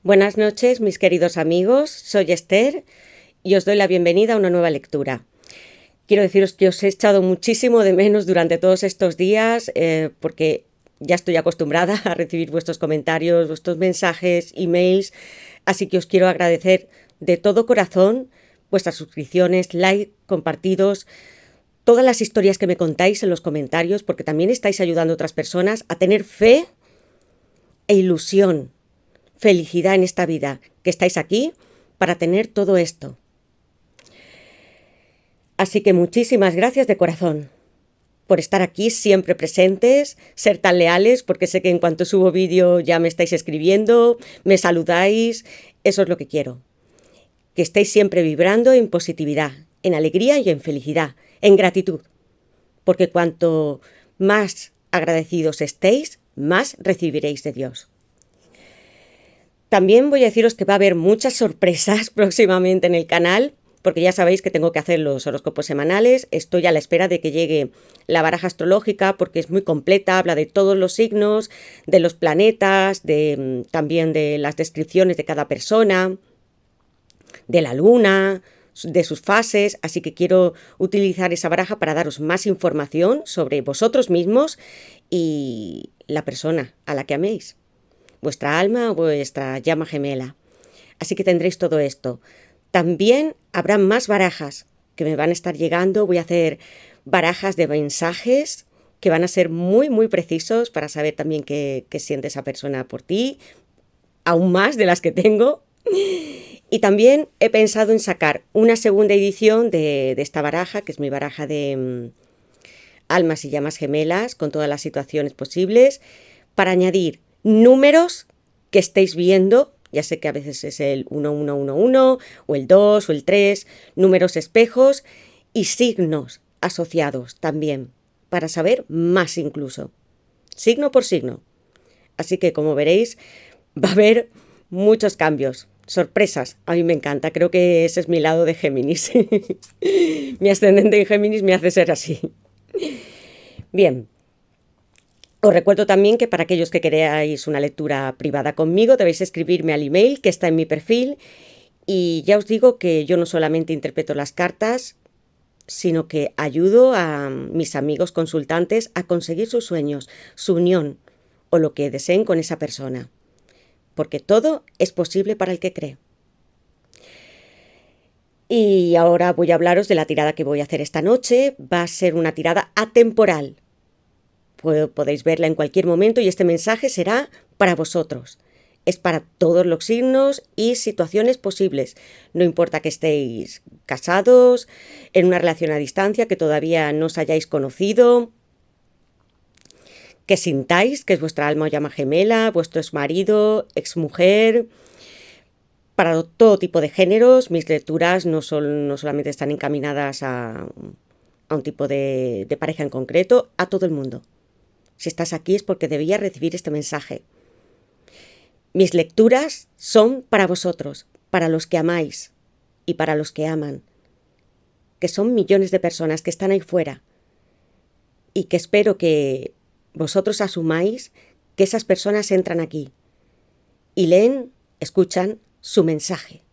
Buenas noches, mis queridos amigos. Soy Esther y os doy la bienvenida a una nueva lectura. Quiero deciros que os he echado muchísimo de menos durante todos estos días porque ya estoy acostumbrada a recibir vuestros comentarios, vuestros mensajes, emails, así que os quiero agradecer de todo corazón vuestras suscripciones, likes, compartidos, todas las historias que me contáis en los comentarios, porque también estáis ayudando a otras personas a tener fe e ilusión, felicidad en esta vida, que estáis aquí para tener todo esto. Así que muchísimas gracias de corazón por estar aquí siempre presentes, ser tan leales, porque sé que en cuanto subo vídeo ya me estáis escribiendo, me saludáis, eso es lo que quiero. Que estéis siempre vibrando en positividad, en alegría y en felicidad, en gratitud, porque cuanto más agradecidos estéis, más recibiréis de Dios. También voy a deciros que va a haber muchas sorpresas próximamente en el canal, porque ya sabéis que tengo que hacer los horóscopos semanales. Estoy a la espera de que llegue la baraja astrológica porque es muy completa, habla de todos los signos, de los planetas, también de las descripciones de cada persona, de la luna, de sus fases, así que quiero utilizar esa baraja para daros más información sobre vosotros mismos y la persona a la que améis, vuestra alma o vuestra llama gemela. Así que tendréis todo esto. También habrá más barajas que me van a estar llegando. Voy a hacer barajas de mensajes que van a ser muy, muy precisos para saber también qué siente esa persona por ti, aún más de las que tengo. Y también he pensado en sacar una segunda edición de esta baraja, que es mi baraja de almas y llamas gemelas, con todas las situaciones posibles, para añadir números que estéis viendo. Ya sé que a veces es el 1111 o el 2 o el 3, números espejos y signos asociados también, para saber más incluso, signo por signo. Así que como veréis, va a haber muchos cambios, sorpresas. A mí me encanta, creo que ese es mi lado de Géminis. Mi ascendente en Géminis me hace ser así. Bien. Os recuerdo también que para aquellos que queráis una lectura privada conmigo debéis escribirme al email que está en mi perfil y ya os digo que yo no solamente interpreto las cartas, sino que ayudo a mis amigos consultantes a conseguir sus sueños, su unión o lo que deseen con esa persona, porque todo es posible para el que cree. Y ahora voy a hablaros de la tirada que voy a hacer esta noche. Va a ser una tirada atemporal. Podéis verla en cualquier momento y este mensaje será para vosotros. Es para todos los signos y situaciones posibles. No importa que estéis casados, en una relación a distancia, que todavía no os hayáis conocido, que sintáis que es vuestra alma o llama gemela, vuestro exmarido, exmujer. Para todo tipo de géneros, mis lecturas no solamente están encaminadas a un tipo de pareja en concreto, a todo el mundo. Si estás aquí es porque debías recibir este mensaje. Mis lecturas son para vosotros, para los que amáis y para los que aman, que son millones de personas que están ahí fuera y que espero que vosotros asumáis que esas personas entran aquí y leen, escuchan su mensaje.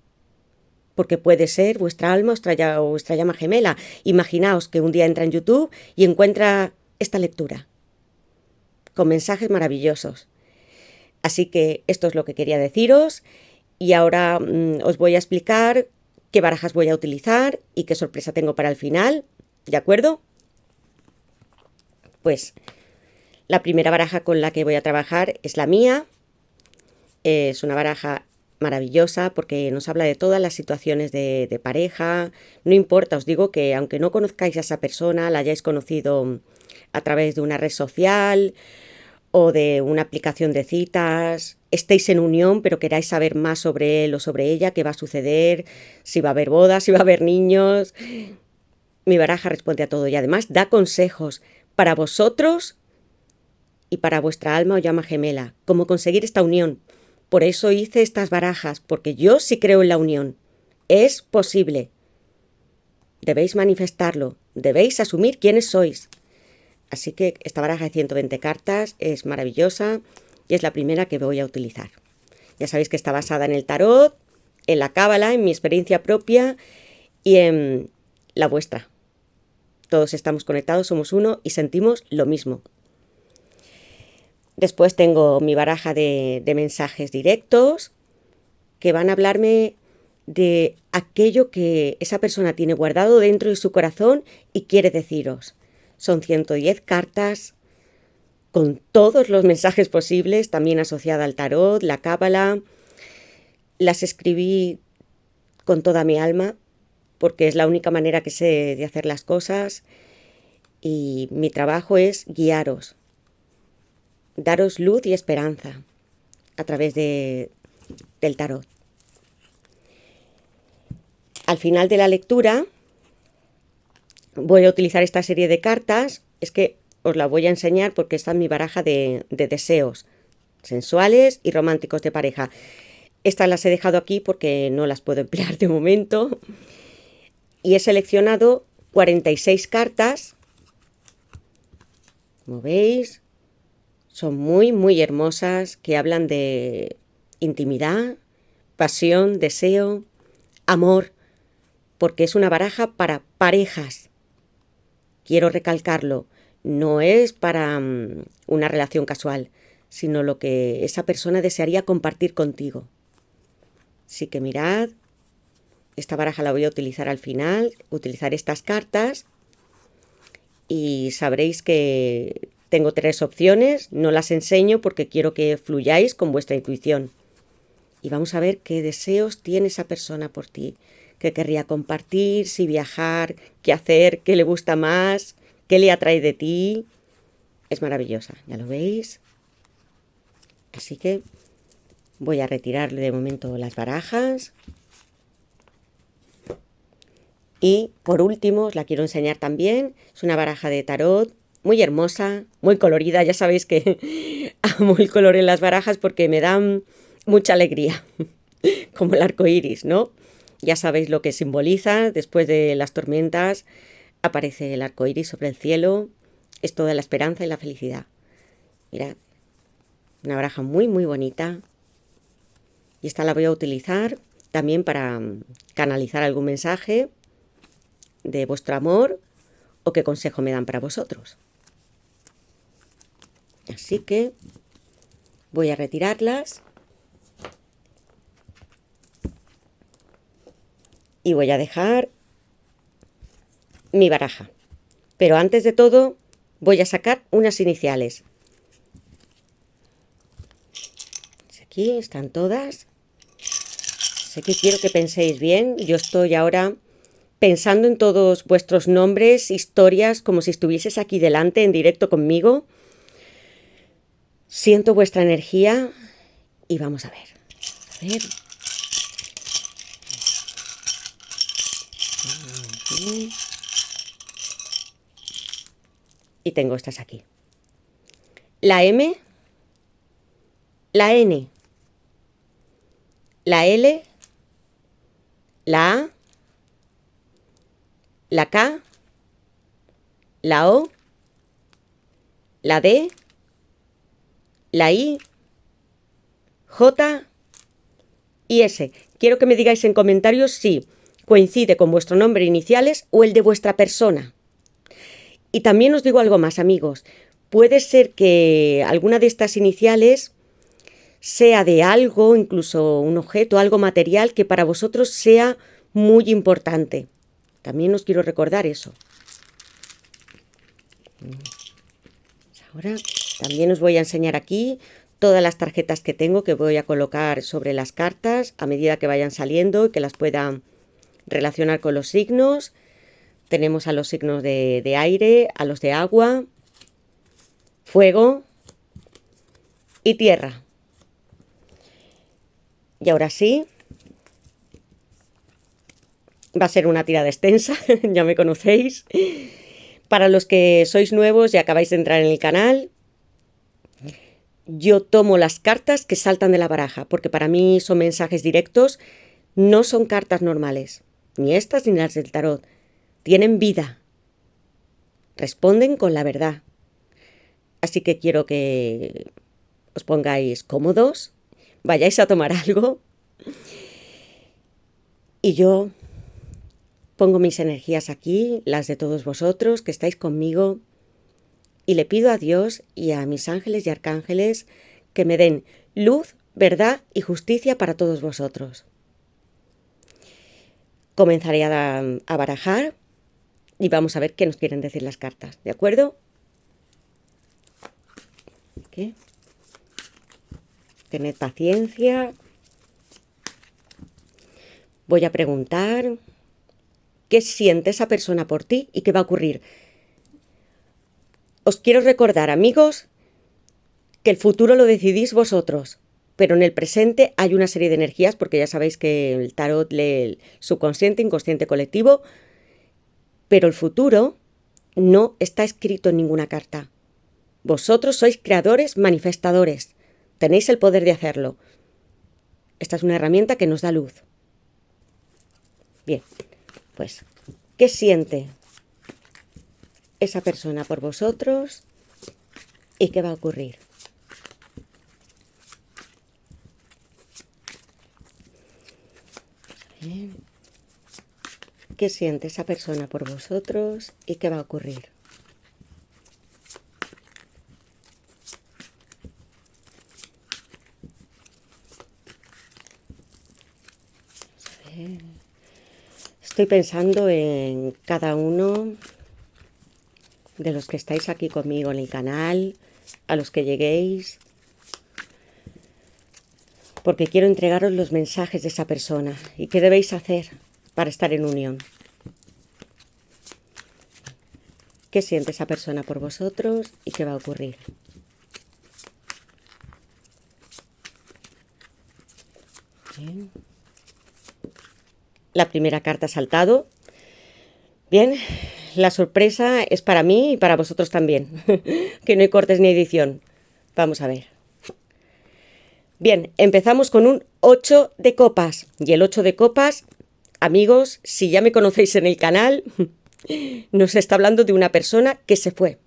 Porque puede ser vuestra alma o vuestra llama gemela. Imaginaos que un día entra en YouTube y encuentra esta lectura con mensajes maravillosos. Así que esto es lo que quería deciros y ahora os voy a explicar qué barajas voy a utilizar y qué sorpresa tengo para el final, ¿de acuerdo? Pues la primera baraja con la que voy a trabajar es la mía. Es una baraja maravillosa porque nos habla de todas las situaciones de pareja. No importa, os digo que aunque no conozcáis a esa persona, la hayáis conocido a través de una red social o de una aplicación de citas, estéis en unión pero queráis saber más sobre él o sobre ella, qué va a suceder, si va a haber bodas, si va a haber niños. Mi baraja responde a todo y además da consejos para vosotros y para vuestra alma o llama gemela, cómo conseguir esta unión. Por eso hice estas barajas, porque yo sí creo en la unión. Es posible. Debéis manifestarlo, debéis asumir quiénes sois. Así que esta baraja de 120 cartas es maravillosa y es la primera que voy a utilizar. Ya sabéis que está basada en el tarot, en la cábala, en mi experiencia propia y en la vuestra. Todos estamos conectados, somos uno y sentimos lo mismo. Después tengo mi baraja de mensajes directos que van a hablarme de aquello que esa persona tiene guardado dentro de su corazón y quiere deciros. Son 110 cartas con todos los mensajes posibles, también asociada al tarot, la cábala. Las escribí con toda mi alma porque es la única manera que sé de hacer las cosas y mi trabajo es guiaros, daros luz y esperanza a través del tarot. Al final de la lectura voy a utilizar esta serie de cartas, es que os la voy a enseñar porque está en mi baraja de deseos sensuales y románticos de pareja. Estas las he dejado aquí porque no las puedo emplear de momento y he seleccionado 46 cartas, como veis, son muy hermosas, que hablan de intimidad, pasión, deseo, amor, porque es una baraja para parejas. Quiero recalcarlo, no es para una relación casual, sino lo que esa persona desearía compartir contigo. Así que mirad, esta baraja la voy a utilizar al final, utilizar estas cartas y sabréis que tengo 3 opciones, no las enseño porque quiero que fluyáis con vuestra intuición. Y vamos a ver qué deseos tiene esa persona por ti, qué querría compartir, si viajar, qué hacer, qué le gusta más, qué le atrae de ti. Es maravillosa, ya lo veis. Así que voy a retirarle de momento las barajas. Y por último, os la quiero enseñar también. Es una baraja de tarot muy hermosa, muy colorida. Ya sabéis que amo el color en las barajas porque me dan mucha alegría, como el arco iris, ¿no? Ya sabéis lo que simboliza. Después de las tormentas aparece el arco iris sobre el cielo. Es toda la esperanza y la felicidad. Mirad, una baraja muy bonita. Y esta la voy a utilizar también para canalizar algún mensaje de vuestro amor o qué consejo me dan para vosotros. Así que voy a retirarlas y voy a dejar mi baraja. Pero antes de todo voy a sacar unas iniciales. Aquí están todas. Sé que quiero que penséis bien. Yo estoy ahora pensando en todos vuestros nombres, historias, como si estuvieses aquí delante en directo conmigo. Siento vuestra energía y vamos a ver. A ver. Y tengo estas aquí. La M, la N, la L, la A, la K, la O, la D, la I, J y S. Quiero que me digáis en comentarios si coincide con vuestro nombre iniciales o el de vuestra persona. Y también os digo algo más, amigos. Puede ser que alguna de estas iniciales sea de algo, incluso un objeto, algo material que para vosotros sea muy importante. También os quiero recordar eso. Ahora también os voy a enseñar aquí todas las tarjetas que tengo que voy a colocar sobre las cartas a medida que vayan saliendo y que las puedan relacionar con los signos. Tenemos a los signos de aire, a los de agua, fuego y tierra. Y ahora sí, va a ser una tirada extensa, ya me conocéis. Para los que sois nuevos y acabáis de entrar en el canal, yo tomo las cartas que saltan de la baraja, porque para mí son mensajes directos, no son cartas normales, ni estas ni las del tarot. Tienen vida, responden con la verdad. Así que quiero que os pongáis cómodos, vayáis a tomar algo y yo pongo mis energías aquí, las de todos vosotros que estáis conmigo, y le pido a Dios y a mis ángeles y arcángeles que me den luz, verdad y justicia para todos vosotros. Comenzaré a barajar y vamos a ver qué nos quieren decir las cartas, ¿de acuerdo? ¿Qué? Tened paciencia. Voy a preguntar qué siente esa persona por ti y qué va a ocurrir. Os quiero recordar, amigos, que el futuro lo decidís vosotros, pero en el presente hay una serie de energías, porque ya sabéis que el tarot lee el subconsciente, inconsciente colectivo, pero el futuro no está escrito en ninguna carta. Vosotros sois creadores, manifestadores, tenéis el poder de hacerlo. Esta es una herramienta que nos da luz. Bien, pues, ¿qué siente esa persona por vosotros y qué va a ocurrir? Bien. ¿Qué siente esa persona por vosotros y qué va a ocurrir? Estoy pensando en cada uno de los que estáis aquí conmigo en el canal, a los que lleguéis, porque quiero entregaros los mensajes de esa persona y qué debéis hacer para estar en unión. ¿Qué siente esa persona por vosotros y qué va a ocurrir? Bien. La primera carta ha saltado. Bien, la sorpresa es para mí y para vosotros también, que no hay cortes ni edición. Vamos a ver. Bien, empezamos con un 8 de copas. Y el 8 de copas, amigos, si ya me conocéis en el canal, nos está hablando de una persona que se fue.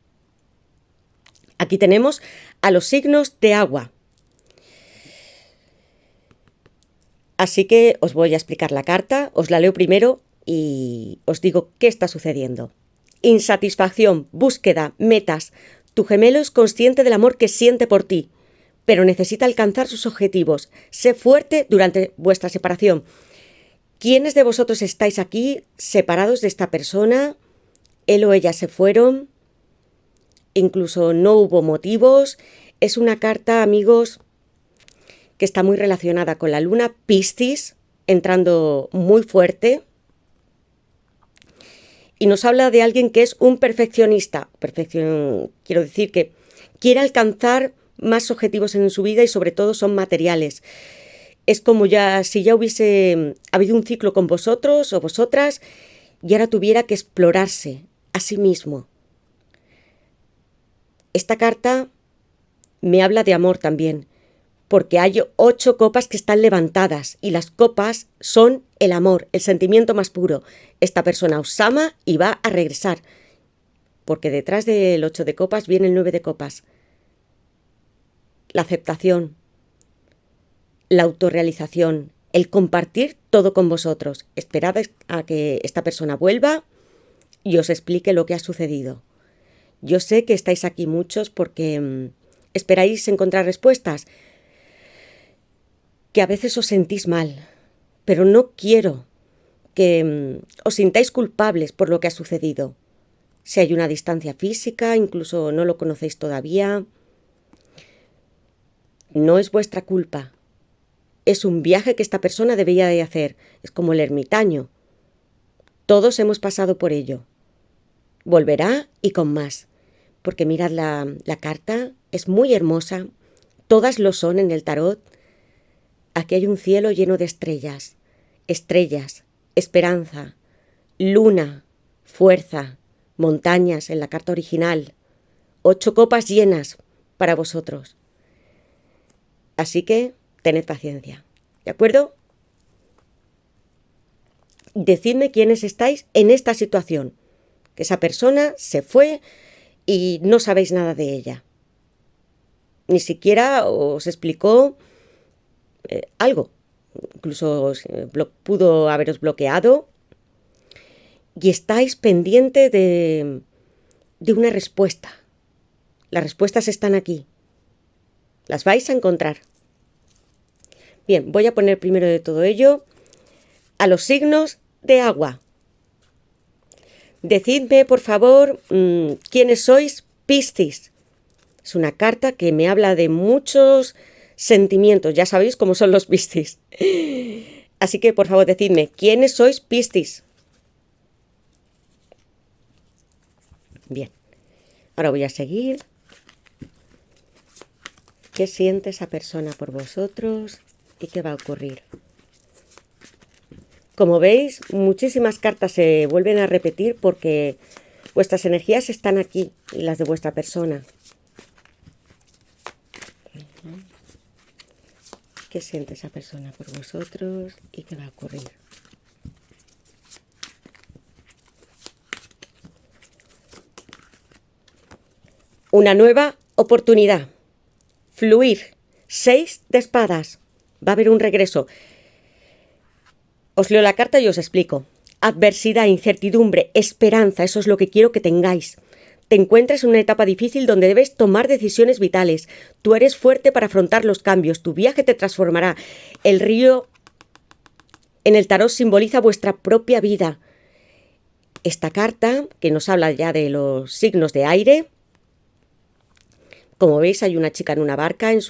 Aquí tenemos a los signos de agua. Así que os voy a explicar la carta, os la leo primero y os digo qué está sucediendo. Insatisfacción, búsqueda, metas. Tu gemelo es consciente del amor que siente por ti, pero necesita alcanzar sus objetivos. Sé fuerte durante vuestra separación. ¿Quiénes de vosotros estáis aquí separados de esta persona? Él o ella se fueron, incluso no hubo motivos. Es una carta, amigos, que está muy relacionada con la luna Piscis, entrando muy fuerte. Y nos habla de alguien que es un perfeccionista. Quiero decir que quiere alcanzar más objetivos en su vida y sobre todo son materiales. Es como si ya hubiese habido un ciclo con vosotros o vosotras y ahora tuviera que explorarse a sí mismo. Esta carta me habla de amor también, porque hay 8 copas que están levantadas y las copas son el amor, el sentimiento más puro. Esta persona os ama y va a regresar, porque detrás del 8 de copas viene el 9 de copas. La aceptación, la autorrealización, el compartir todo con vosotros. Esperad a que esta persona vuelva y os explique lo que ha sucedido. Yo sé que estáis aquí muchos porque esperáis encontrar respuestas, que a veces os sentís mal, pero no quiero que os sintáis culpables por lo que ha sucedido. Si hay una distancia física, incluso no lo conocéis todavía, no es vuestra culpa. Es un viaje que esta persona debía de hacer. Es como el ermitaño. Todos hemos pasado por ello. Volverá y con más. Porque mirad la carta, es muy hermosa. Todas lo son en el tarot. Aquí hay un cielo lleno de estrellas. Estrellas, esperanza, luna, fuerza, montañas en la carta original. 8 copas llenas para vosotros. Así que tened paciencia, ¿de acuerdo? Decidme quiénes estáis en esta situación. Que esa persona se fue y no sabéis nada de ella. Ni siquiera os explicó algo. Incluso pudo haberos bloqueado. Y estáis pendiente de una respuesta. Las respuestas están aquí. Las vais a encontrar. Bien, voy a poner primero de todo ello a los signos de agua. Decidme, por favor, quiénes sois Piscis. Es una carta que me habla de muchos sentimientos. Ya sabéis cómo son los Piscis. Así que, por favor, decidme, ¿quiénes sois Piscis? Bien. Ahora voy a seguir. ¿Qué siente esa persona por vosotros y qué va a ocurrir? Como veis, muchísimas cartas se vuelven a repetir porque vuestras energías están aquí y las de vuestra persona. ¿Qué siente esa persona por vosotros y qué va a ocurrir? Una nueva oportunidad. Fluir. 6 de espadas. Va a haber un regreso. Os leo la carta y os explico. Adversidad, incertidumbre, esperanza, eso es lo que quiero que tengáis. Te encuentras en una etapa difícil donde debes tomar decisiones vitales. Tú eres fuerte para afrontar los cambios. Tu viaje te transformará. El río en el tarot simboliza vuestra propia vida. Esta carta, que nos habla ya de los signos de aire. Como veis, hay una chica en una barca, en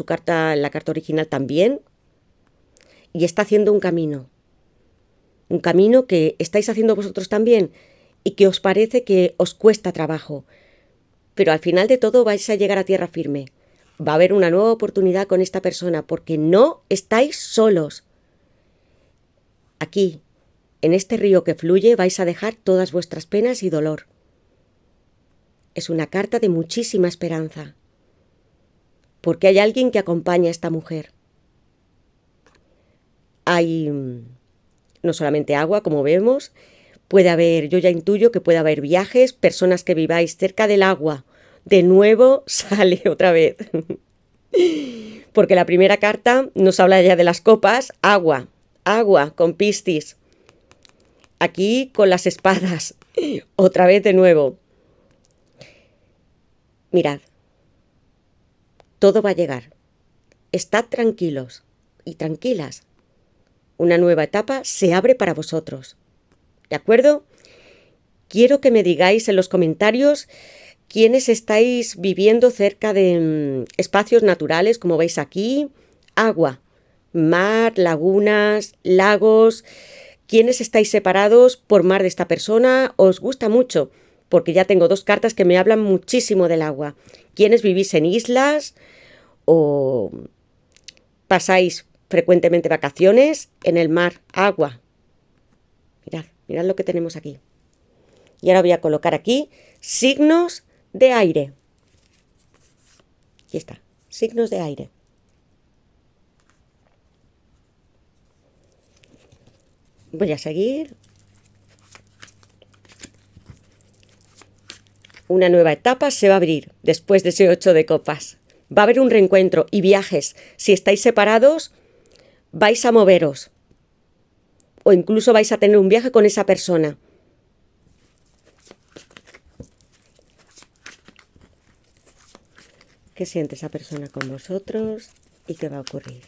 la carta original también. Y está haciendo un camino. Un camino que estáis haciendo vosotros también y que os parece que os cuesta trabajo. Pero al final de todo vais a llegar a tierra firme. Va a haber una nueva oportunidad con esta persona porque no estáis solos. Aquí, en este río que fluye, vais a dejar todas vuestras penas y dolor. Es una carta de muchísima esperanza. Porque hay alguien que acompaña a esta mujer. Hay no solamente agua, como vemos, puede haber, yo ya intuyo que puede haber viajes, personas que viváis cerca del agua. De nuevo sale otra vez. Porque la primera carta nos habla ya de las copas, agua con Piscis. Aquí con las espadas, otra vez de nuevo. Mirad. Todo va a llegar. Estad tranquilos y tranquilas. Una nueva etapa se abre para vosotros. ¿De acuerdo? Quiero que me digáis en los comentarios quiénes estáis viviendo cerca de espacios naturales, como veis aquí. Agua, mar, lagunas, lagos. ¿Quiénes estáis separados por mar de esta persona? ¿Os gusta mucho? Porque ya tengo 2 cartas que me hablan muchísimo del agua. ¿Quiénes vivís en islas? ¿O pasáis frecuentemente vacaciones en el mar? Agua. Mirad lo que tenemos aquí. Y ahora voy a colocar aquí signos de aire. Aquí está, signos de aire. Voy a seguir. Una nueva etapa se va a abrir después de ese 8 de copas. Va a haber un reencuentro y viajes. Si estáis separados, vais a moveros. O incluso vais a tener un viaje con esa persona. ¿Qué siente esa persona con vosotros y qué va a ocurrir?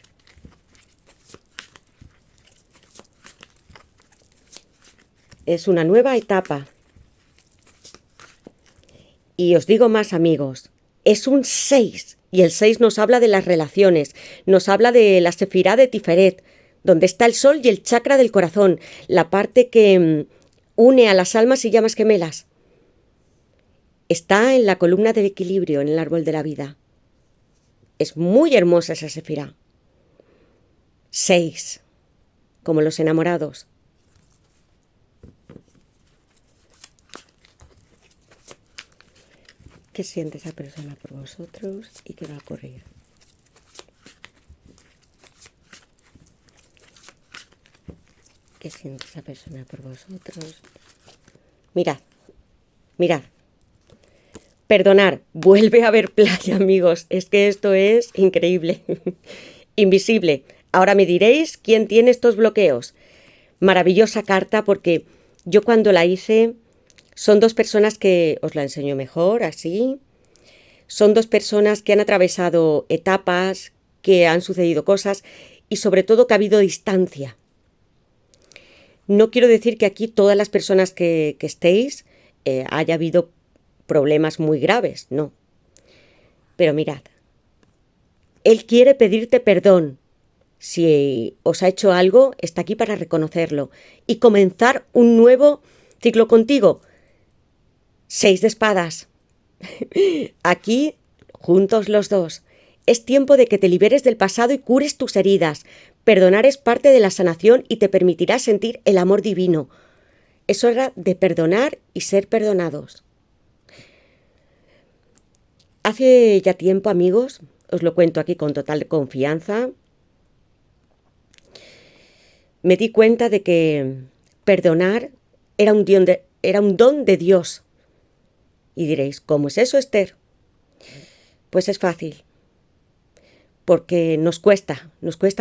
Es una nueva etapa. Y os digo más, amigos, es un 6. Y el 6 nos habla de las relaciones, nos habla de la sefirá de Tiferet, donde está el sol y el chakra del corazón, la parte que une a las almas y llamas gemelas. Está en la columna del equilibrio, en el árbol de la vida. Es muy hermosa esa sefirá. 6, como los enamorados. ¿Qué siente esa persona por vosotros y qué va a ocurrir? ¿Qué siente esa persona por vosotros? Mirad. Perdonar, vuelve a haber playa, amigos. Es que esto es increíble. Invisible, Ahora me diréis quién tiene estos bloqueos. Maravillosa carta porque yo cuando la hice son dos personas que os la enseño mejor, así. Son dos personas que han atravesado etapas, que han sucedido cosas y sobre todo que ha habido distancia. No quiero decir que aquí todas las personas que estéis haya habido problemas muy graves, no. Pero mirad, él quiere pedirte perdón. Si os ha hecho algo, está aquí para reconocerlo y comenzar un nuevo ciclo contigo. 6 de espadas. Aquí, juntos los dos. Es tiempo de que te liberes del pasado y cures tus heridas. Perdonar es parte de la sanación y te permitirá sentir el amor divino. Es hora de perdonar y ser perdonados. Hace ya tiempo, amigos, os lo cuento aquí con total confianza, me di cuenta de que perdonar era un don de Dios. Y diréis, ¿cómo es eso, Esther? Pues es fácil, porque nos cuesta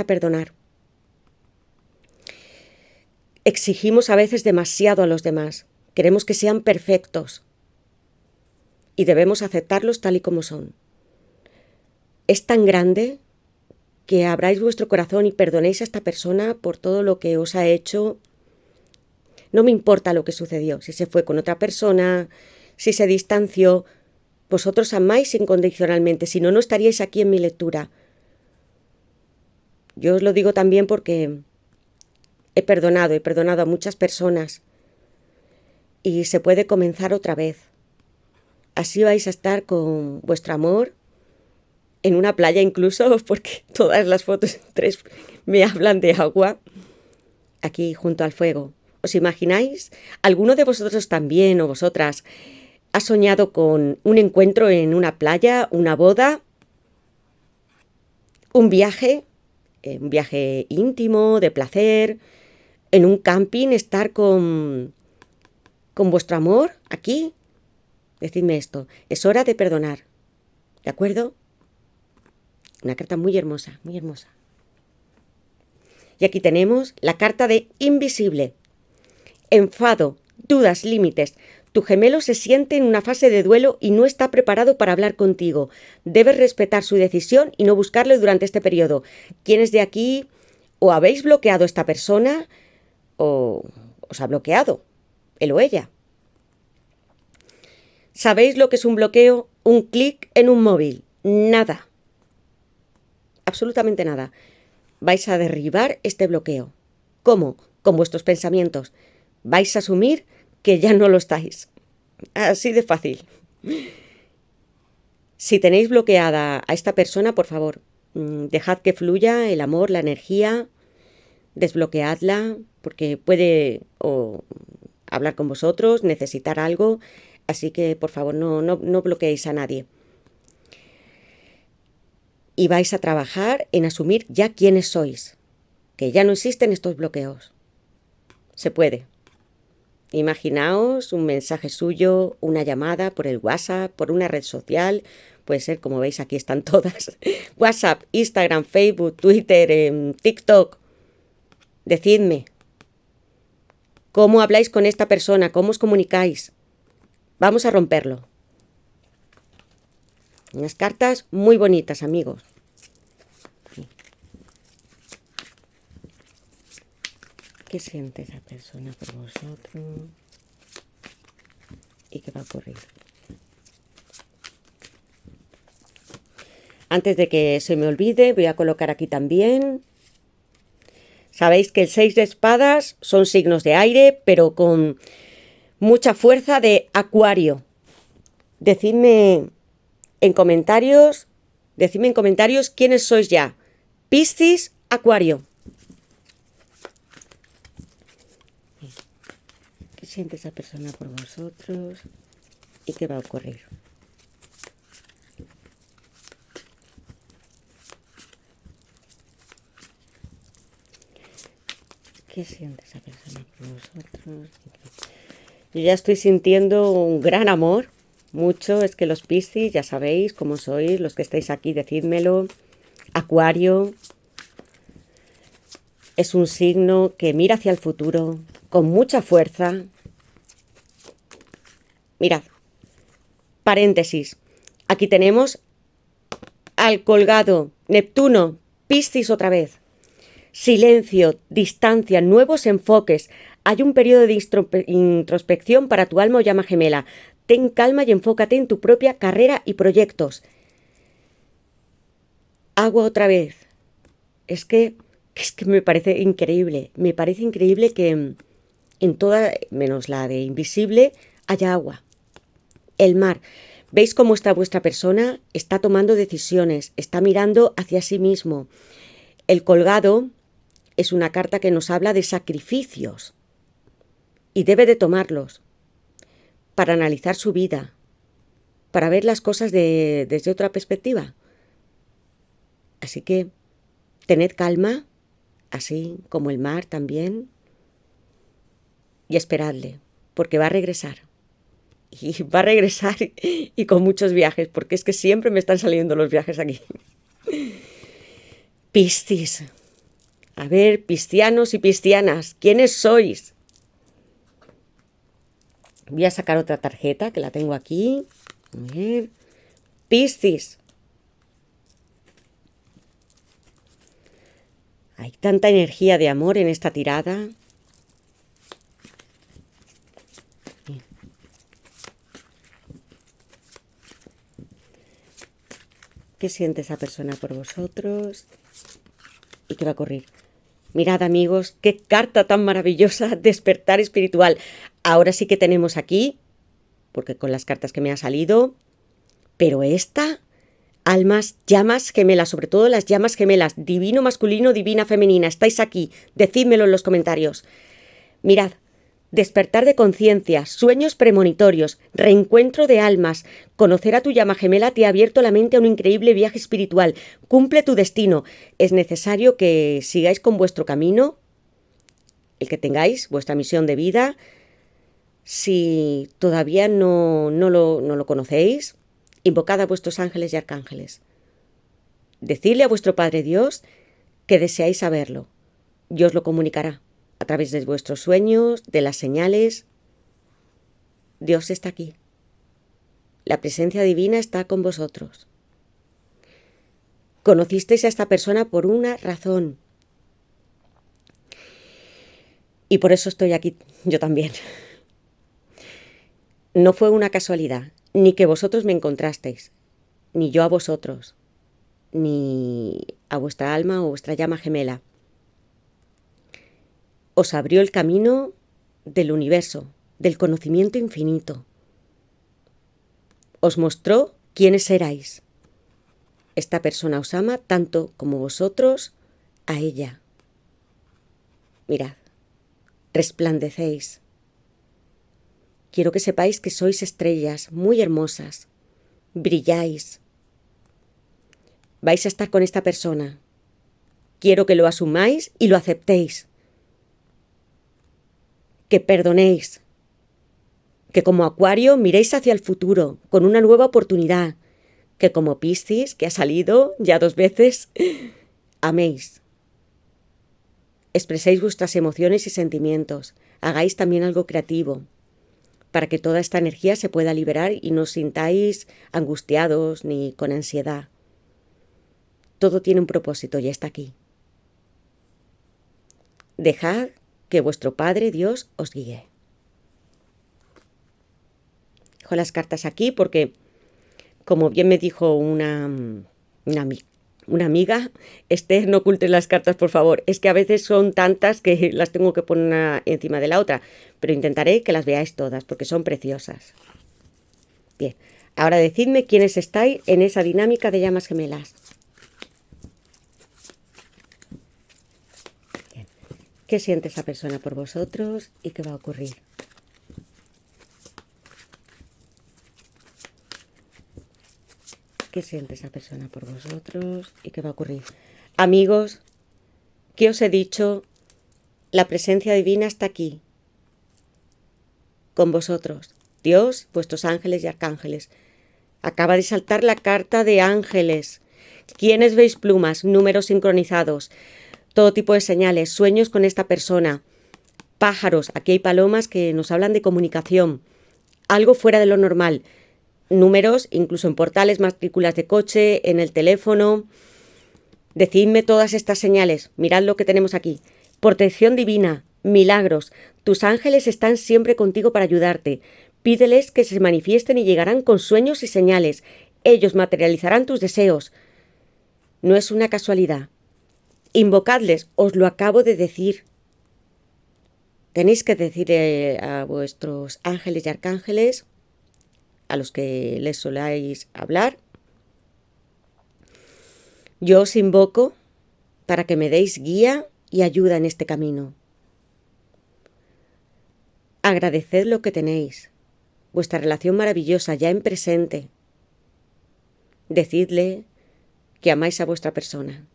perdonar. Exigimos a veces demasiado a los demás, queremos que sean perfectos y debemos aceptarlos tal y como son. Es tan grande que abráis vuestro corazón y perdonéis a esta persona por todo lo que os ha hecho. No me importa lo que sucedió, si se fue con otra persona, si se distanció. Vosotros amáis incondicionalmente, si no, no estaríais aquí en mi lectura. Yo os lo digo también porque he perdonado a muchas personas y se puede comenzar otra vez. Así vais a estar con vuestro amor en una playa incluso, porque todas las fotos me hablan de agua, aquí junto al fuego. ¿Os imagináis? ¿Alguno de vosotros también o vosotras ha soñado con un encuentro en una playa, una boda, un viaje íntimo, de placer, en un camping, estar con vuestro amor aquí? Decidme esto, es hora de perdonar, ¿de acuerdo? Una carta muy hermosa, muy hermosa. Y aquí tenemos la carta de invisible. Enfado, dudas, límites. Tu gemelo se siente en una fase de duelo y no está preparado para hablar contigo. Debes respetar su decisión y no buscarle durante este periodo. ¿Quiénes de aquí o habéis bloqueado a esta persona o os ha bloqueado él o ella? ¿Sabéis lo que es un bloqueo? Un clic en un móvil. Nada. Absolutamente nada. Vais a derribar este bloqueo. ¿Cómo? Con vuestros pensamientos. Vais a asumir que ya no lo estáis. Así de fácil. Si tenéis bloqueada a esta persona, por favor, dejad que fluya el amor, la energía, desbloqueadla, porque puede hablar con vosotros, necesitar algo, así que por favor no bloqueéis a nadie. Y vais a trabajar en asumir ya quiénes sois, que ya no existen estos bloqueos. Se puede. Imaginaos un mensaje suyo, una llamada por el WhatsApp, por una red social, puede ser, como veis, aquí están todas, WhatsApp, Instagram, Facebook, Twitter, TikTok. Decidme, ¿cómo habláis con esta persona? ¿Cómo os comunicáis? Vamos a romperlo. Unas cartas muy bonitas, amigos. ¿Qué siente esa persona por vosotros? ¿Y qué va a ocurrir? Antes de que se me olvide, voy a colocar aquí también. Sabéis que el 6 de espadas son signos de aire, pero con mucha fuerza de Acuario. Decidme en comentarios quiénes sois ya. Piscis, Acuario. ¿Qué siente esa persona por vosotros? ¿Y qué va a ocurrir? ¿Qué siente esa persona por vosotros? Yo ya estoy sintiendo un gran amor. Mucho, es que los Piscis, ya sabéis cómo sois, los que estáis aquí, decídmelo. Acuario. Es un signo que mira hacia el futuro con mucha fuerza. Mirad, paréntesis. Aquí tenemos al colgado, Neptuno, Piscis otra vez. Silencio, distancia, nuevos enfoques. Hay un periodo de introspección para tu alma o llama gemela. Ten calma y enfócate en tu propia carrera y proyectos. Agua otra vez. Es que me parece increíble. Me parece increíble que en toda, menos la de invisible, haya agua. El mar. ¿Veis cómo está vuestra persona? Está tomando decisiones, está mirando hacia sí mismo. El colgado es una carta que nos habla de sacrificios y debe de tomarlos para analizar su vida, para ver las cosas desde otra perspectiva. Así que tened calma, así como el mar también, y esperadle, porque va a regresar. Y va a regresar y con muchos viajes, porque es que siempre me están saliendo los viajes aquí. Piscis. A ver, piscianos y piscianas, ¿quiénes sois? Voy a sacar otra tarjeta que la tengo aquí. A ver. Piscis. Hay tanta energía de amor en esta tirada. ¿Qué siente esa persona por vosotros? ¿Y qué va a ocurrir? Mirad, amigos, qué carta tan maravillosa, despertar espiritual. Ahora sí que tenemos aquí, porque con las cartas que me han salido, pero esta, almas, llamas gemelas, sobre todo las llamas gemelas, divino masculino, divina femenina, estáis aquí, decídmelo en los comentarios. Mirad, despertar de conciencia, sueños premonitorios, reencuentro de almas, conocer a tu llama gemela te ha abierto la mente a un increíble viaje espiritual, cumple tu destino. Es necesario que sigáis con vuestro camino, el que tengáis, vuestra misión de vida. Si todavía no lo conocéis, invocad a vuestros ángeles y arcángeles. Decidle a vuestro Padre Dios que deseáis saberlo, y os lo comunicará. A través de vuestros sueños, de las señales. Dios está aquí. La presencia divina está con vosotros. Conocisteis a esta persona por una razón. Y por eso estoy aquí yo también. No fue una casualidad, ni que vosotros me encontrasteis, ni yo a vosotros, ni a vuestra alma o vuestra llama gemela. Os abrió el camino del universo, del conocimiento infinito. Os mostró quiénes erais. Esta persona os ama tanto como vosotros a ella. Mirad, resplandecéis. Quiero que sepáis que sois estrellas muy hermosas. Brilláis. Vais a estar con esta persona. Quiero que lo asumáis y lo aceptéis. Que perdonéis, que como Acuario miréis hacia el futuro con una nueva oportunidad, que como Piscis, que ha salido ya 2 veces, améis. Expreséis vuestras emociones y sentimientos, hagáis también algo creativo, para que toda esta energía se pueda liberar y no os sintáis angustiados ni con ansiedad. Todo tiene un propósito y está aquí. Dejad que vuestro Padre Dios os guíe. Dejo las cartas aquí porque, como bien me dijo una amiga, Esther, no ocultes las cartas, por favor. Es que a veces son tantas que las tengo que poner una encima de la otra, pero intentaré que las veáis todas porque son preciosas. Bien, ahora decidme quiénes estáis en esa dinámica de llamas gemelas. ¿Qué siente esa persona por vosotros y qué va a ocurrir? ¿Qué siente esa persona por vosotros y qué va a ocurrir? Amigos, ¿qué os he dicho? La presencia divina está aquí, con vosotros. Dios, vuestros ángeles y arcángeles. Acaba de saltar la carta de ángeles. ¿Quiénes veis plumas? Números sincronizados. todo tipo de señales, sueños con esta persona, pájaros, aquí hay palomas que nos hablan de comunicación, algo fuera de lo normal, números, incluso en portales, matrículas de coche, en el teléfono. Decidme todas estas señales, mirad lo que tenemos aquí. Protección divina, milagros, tus ángeles están siempre contigo para ayudarte. Pídeles que se manifiesten y llegarán con sueños y señales. Ellos materializarán tus deseos. No es una casualidad. Invocadles, os lo acabo de decir. Tenéis que decir a vuestros ángeles y arcángeles, a los que les soláis hablar, yo os invoco para que me deis guía y ayuda en este camino. Agradeced lo que tenéis, vuestra relación maravillosa ya en presente. Decidle que amáis a vuestra persona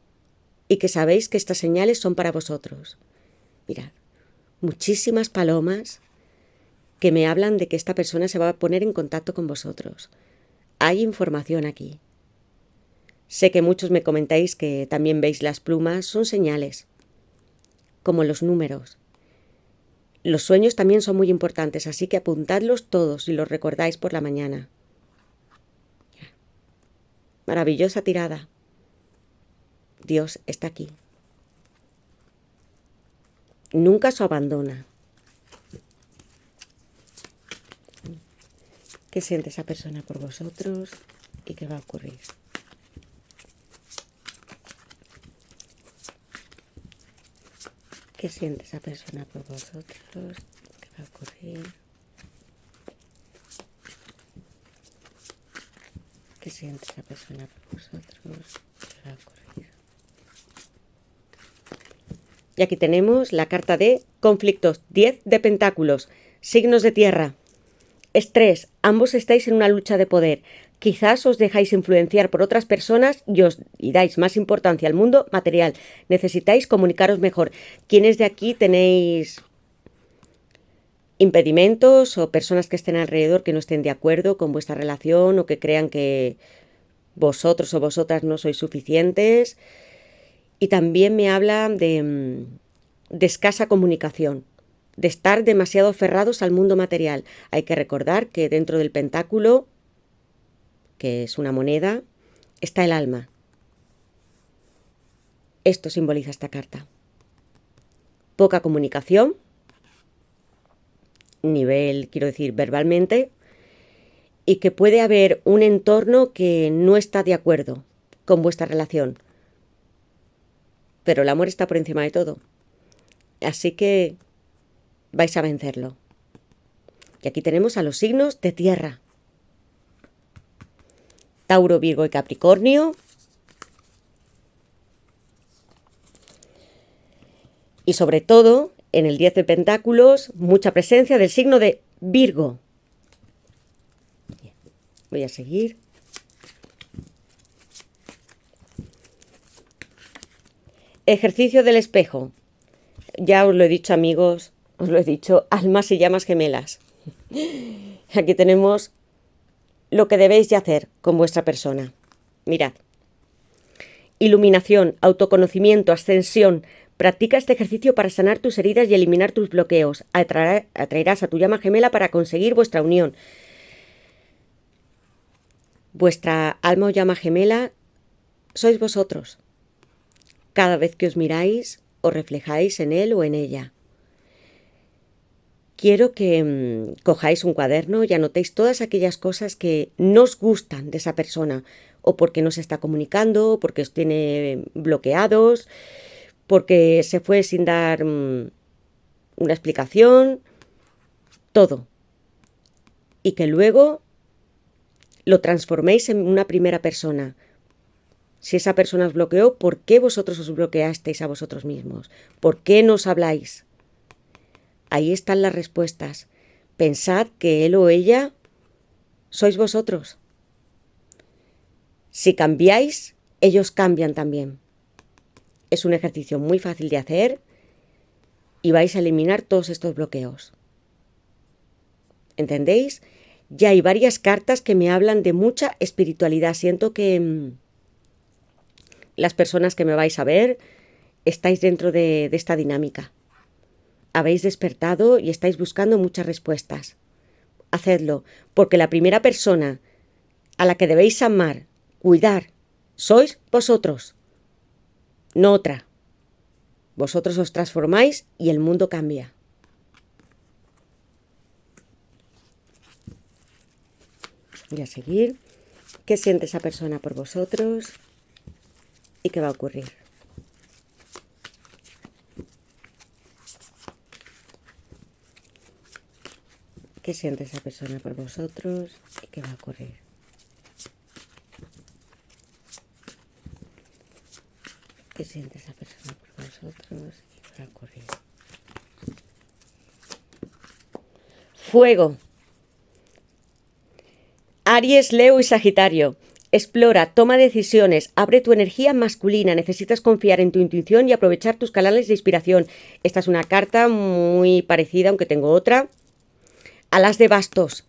y que sabéis que estas señales son para vosotros. Mirad, muchísimas palomas que me hablan de que esta persona se va a poner en contacto con vosotros. Hay información aquí. Sé que muchos me comentáis que también veis las plumas, son señales, como los números. Los sueños también son muy importantes, así que apuntadlos todos y los recordáis por la mañana. Maravillosa tirada. Dios está aquí. Nunca os abandona. ¿Qué siente esa persona por vosotros y qué va a ocurrir? ¿Qué siente esa persona por vosotros? ¿Qué va a ocurrir? ¿Qué siente esa persona por vosotros? ¿Qué va a ocurrir? Y aquí tenemos la carta de conflictos, 10 de pentáculos, signos de tierra. Estrés, ambos estáis en una lucha de poder. Quizás os dejáis influenciar por otras personas y dais más importancia al mundo material. Necesitáis comunicaros mejor. ¿Quiénes de aquí tenéis impedimentos o personas que estén alrededor que no estén de acuerdo con vuestra relación o que crean que vosotros o vosotras no sois suficientes? Y también me habla de escasa comunicación, de estar demasiado aferrados al mundo material. Hay que recordar que dentro del pentáculo, que es una moneda, está el alma. Esto simboliza esta carta. Poca comunicación, nivel, quiero decir, verbalmente, y que puede haber un entorno que no está de acuerdo con vuestra relación. Pero el amor está por encima de todo. Así que vais a vencerlo. Y aquí tenemos a los signos de tierra. Tauro, Virgo y Capricornio. Y sobre todo, en el 10 de pentáculos, mucha presencia del signo de Virgo. Voy a seguir. Ejercicio del espejo. Ya os lo he dicho, amigos, os lo he dicho, almas y llamas gemelas. Aquí tenemos lo que debéis de hacer con vuestra persona. Mirad. Iluminación, autoconocimiento, ascensión. Practica este ejercicio para sanar tus heridas y eliminar tus bloqueos. Atraerás a tu llama gemela para conseguir vuestra unión. Vuestra alma o llama gemela sois vosotros. Cada vez que os miráis, os reflejáis en él o en ella. Quiero que cojáis un cuaderno y anotéis todas aquellas cosas que no os gustan de esa persona, o porque no se está comunicando, o porque os tiene bloqueados, porque se fue sin dar una explicación, todo. Y que luego lo transforméis en una primera persona. Si esa persona os bloqueó, ¿por qué vosotros os bloqueasteis a vosotros mismos? ¿Por qué no os habláis? Ahí están las respuestas. Pensad que él o ella sois vosotros. Si cambiáis, ellos cambian también. Es un ejercicio muy fácil de hacer y vais a eliminar todos estos bloqueos. ¿Entendéis? Ya hay varias cartas que me hablan de mucha espiritualidad. Siento que las personas que me vais a ver estáis dentro de esta dinámica. Habéis despertado y estáis buscando muchas respuestas. Hacedlo, porque la primera persona a la que debéis amar, cuidar, sois vosotros, no otra. Vosotros os transformáis y el mundo cambia. Y a seguir, ¿qué siente esa persona por vosotros y qué va a ocurrir? ¿Qué siente esa persona por vosotros y qué va a ocurrir? ¿Qué siente esa persona por vosotros y qué va a ocurrir? Fuego. Aries, Leo y Sagitario. Explora, toma decisiones, abre tu energía masculina, necesitas confiar en tu intuición y aprovechar tus canales de inspiración. Esta es una carta muy parecida, aunque tengo otra, a las de bastos.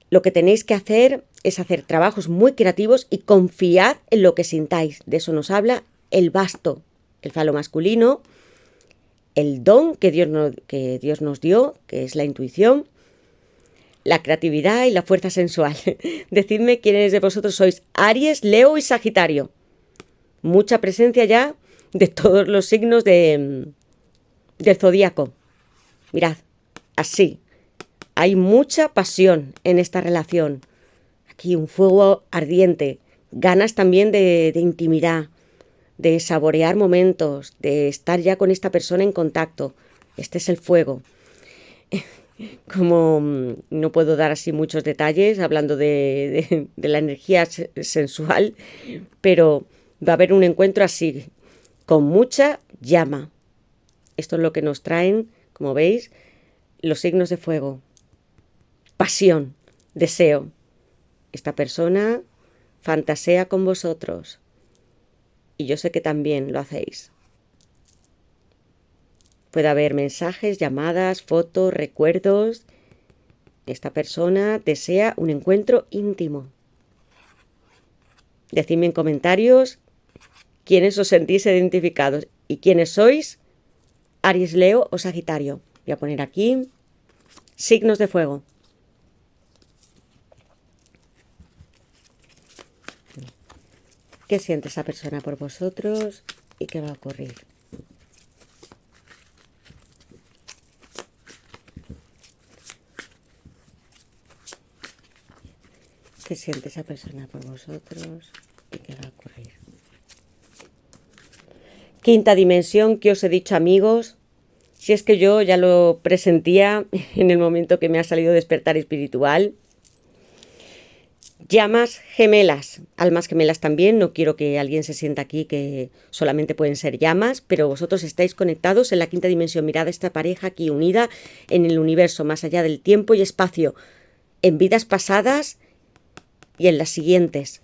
Lo que tenéis que hacer es hacer trabajos muy creativos y confiad en lo que sintáis. De eso nos habla el basto, el falo masculino, el don que Dios nos dio, que es la intuición, la creatividad y la fuerza sensual. Decidme quiénes de vosotros sois Aries, Leo y Sagitario. Mucha presencia ya de todos los signos del zodíaco. Mirad, así. Hay mucha pasión en esta relación. Aquí un fuego ardiente. Ganas también de intimidad, de saborear momentos, de estar ya con esta persona en contacto. Este es el fuego. Como no puedo dar así muchos detalles hablando de la energía sensual, pero va a haber un encuentro así, con mucha llama. Esto es lo que nos traen, como veis, los signos de fuego. Pasión, deseo. Esta persona fantasea con vosotros y yo sé que también lo hacéis. Puede haber mensajes, llamadas, fotos, recuerdos. Esta persona desea un encuentro íntimo. Decidme en comentarios quiénes os sentís identificados y quiénes sois, Aries, Leo o Sagitario. Voy a poner aquí signos de fuego. ¿Qué siente esa persona por vosotros y qué va a ocurrir? ¿Qué siente esa persona por vosotros y qué va a ocurrir? Quinta dimensión, ¿qué os he dicho, amigos? Si es que yo ya lo presentía en el momento que me ha salido despertar espiritual. Llamas gemelas, almas gemelas también. No quiero que alguien se sienta aquí que solamente pueden ser llamas, pero vosotros estáis conectados en la quinta dimensión. Mirad a esta pareja aquí unida en el universo, más allá del tiempo y espacio, en vidas pasadas y en las siguientes.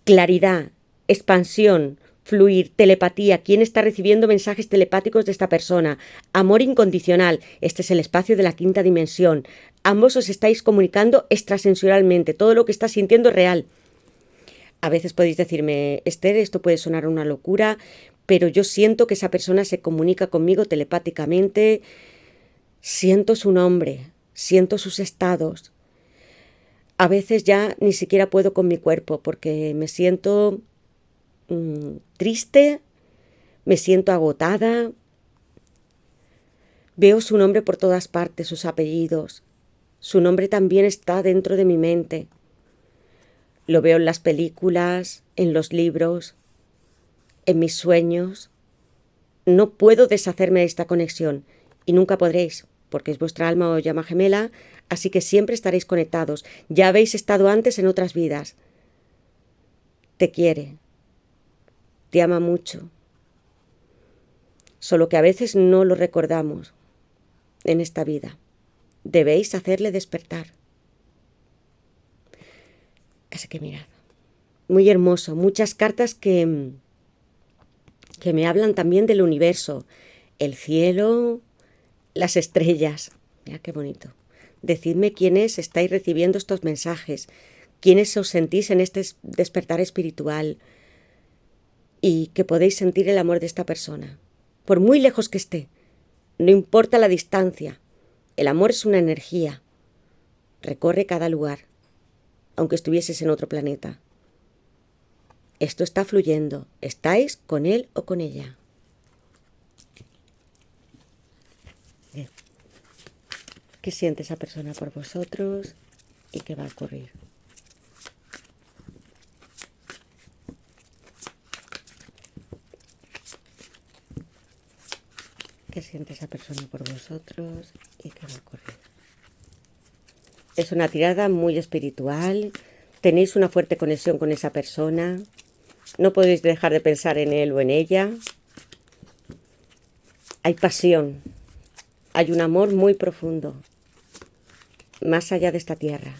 Claridad, expansión, fluir, telepatía. ¿Quién está recibiendo mensajes telepáticos de esta persona? Amor incondicional. Este es el espacio de la quinta dimensión. Ambos os estáis comunicando extrasensorialmente. Todo lo que estás sintiendo es real. A veces podéis decirme, Esther, esto puede sonar una locura, pero yo siento que esa persona se comunica conmigo telepáticamente. Siento su nombre, siento sus estados. A veces ya ni siquiera puedo con mi cuerpo porque me siento triste, me siento agotada. Veo su nombre por todas partes, sus apellidos. Su nombre también está dentro de mi mente. Lo veo en las películas, en los libros, en mis sueños. No puedo deshacerme de esta conexión y nunca podréis, porque es vuestra alma o llama gemela, así que siempre estaréis conectados. Ya habéis estado antes en otras vidas. Te quiere, te ama mucho, solo que a veces no lo recordamos en esta vida. Debéis hacerle despertar. Así que mirad, muy hermoso, muchas cartas que me hablan también del universo, el cielo, las estrellas. Mirad qué bonito. Decidme quiénes estáis recibiendo estos mensajes, quiénes os sentís en este despertar espiritual y que podéis sentir el amor de esta persona, por muy lejos que esté. No importa la distancia, el amor es una energía. Recorre cada lugar, aunque estuvieses en otro planeta. Esto está fluyendo, estáis con él o con ella. Bien. ¿Qué siente esa persona por vosotros y qué va a ocurrir? ¿Qué siente esa persona por vosotros y qué va a ocurrir? Es una tirada muy espiritual, tenéis una fuerte conexión con esa persona, no podéis dejar de pensar en él o en ella. Hay pasión, hay un amor muy profundo, más allá de esta tierra.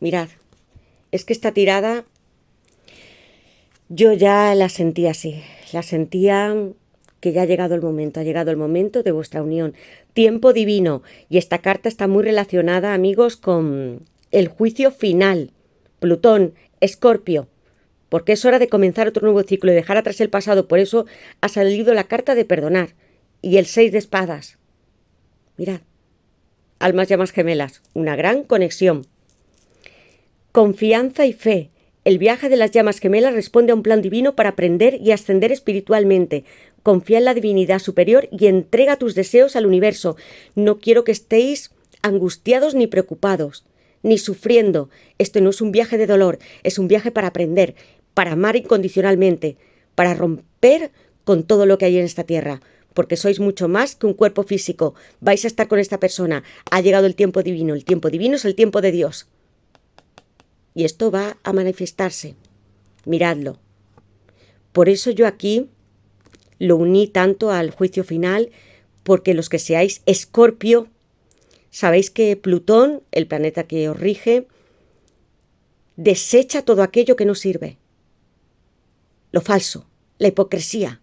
Mirad, es que esta tirada yo ya la sentía así, la sentía que ya ha llegado el momento de vuestra unión. Tiempo divino. Y esta carta está muy relacionada, amigos, con el juicio final. Plutón, Escorpio. Porque es hora de comenzar otro nuevo ciclo y dejar atrás el pasado. Por eso ha salido la carta de perdonar. Y el 6 de espadas. Mirad. Almas llamas gemelas. Una gran conexión. Confianza y fe. El viaje de las llamas gemelas responde a un plan divino para aprender y ascender espiritualmente. Confía en la divinidad superior y entrega tus deseos al universo. No quiero que estéis angustiados ni preocupados, ni sufriendo. Esto no es un viaje de dolor, es un viaje para aprender, para amar incondicionalmente, para romper con todo lo que hay en esta tierra. Porque sois mucho más que un cuerpo físico. Vais a estar con esta persona. Ha llegado el tiempo divino. El tiempo divino es el tiempo de Dios. Y esto va a manifestarse. Miradlo. Por eso yo aquí lo uní tanto al juicio final, porque los que seáis Escorpio, sabéis que Plutón, el planeta que os rige, desecha todo aquello que no sirve. Lo falso, la hipocresía,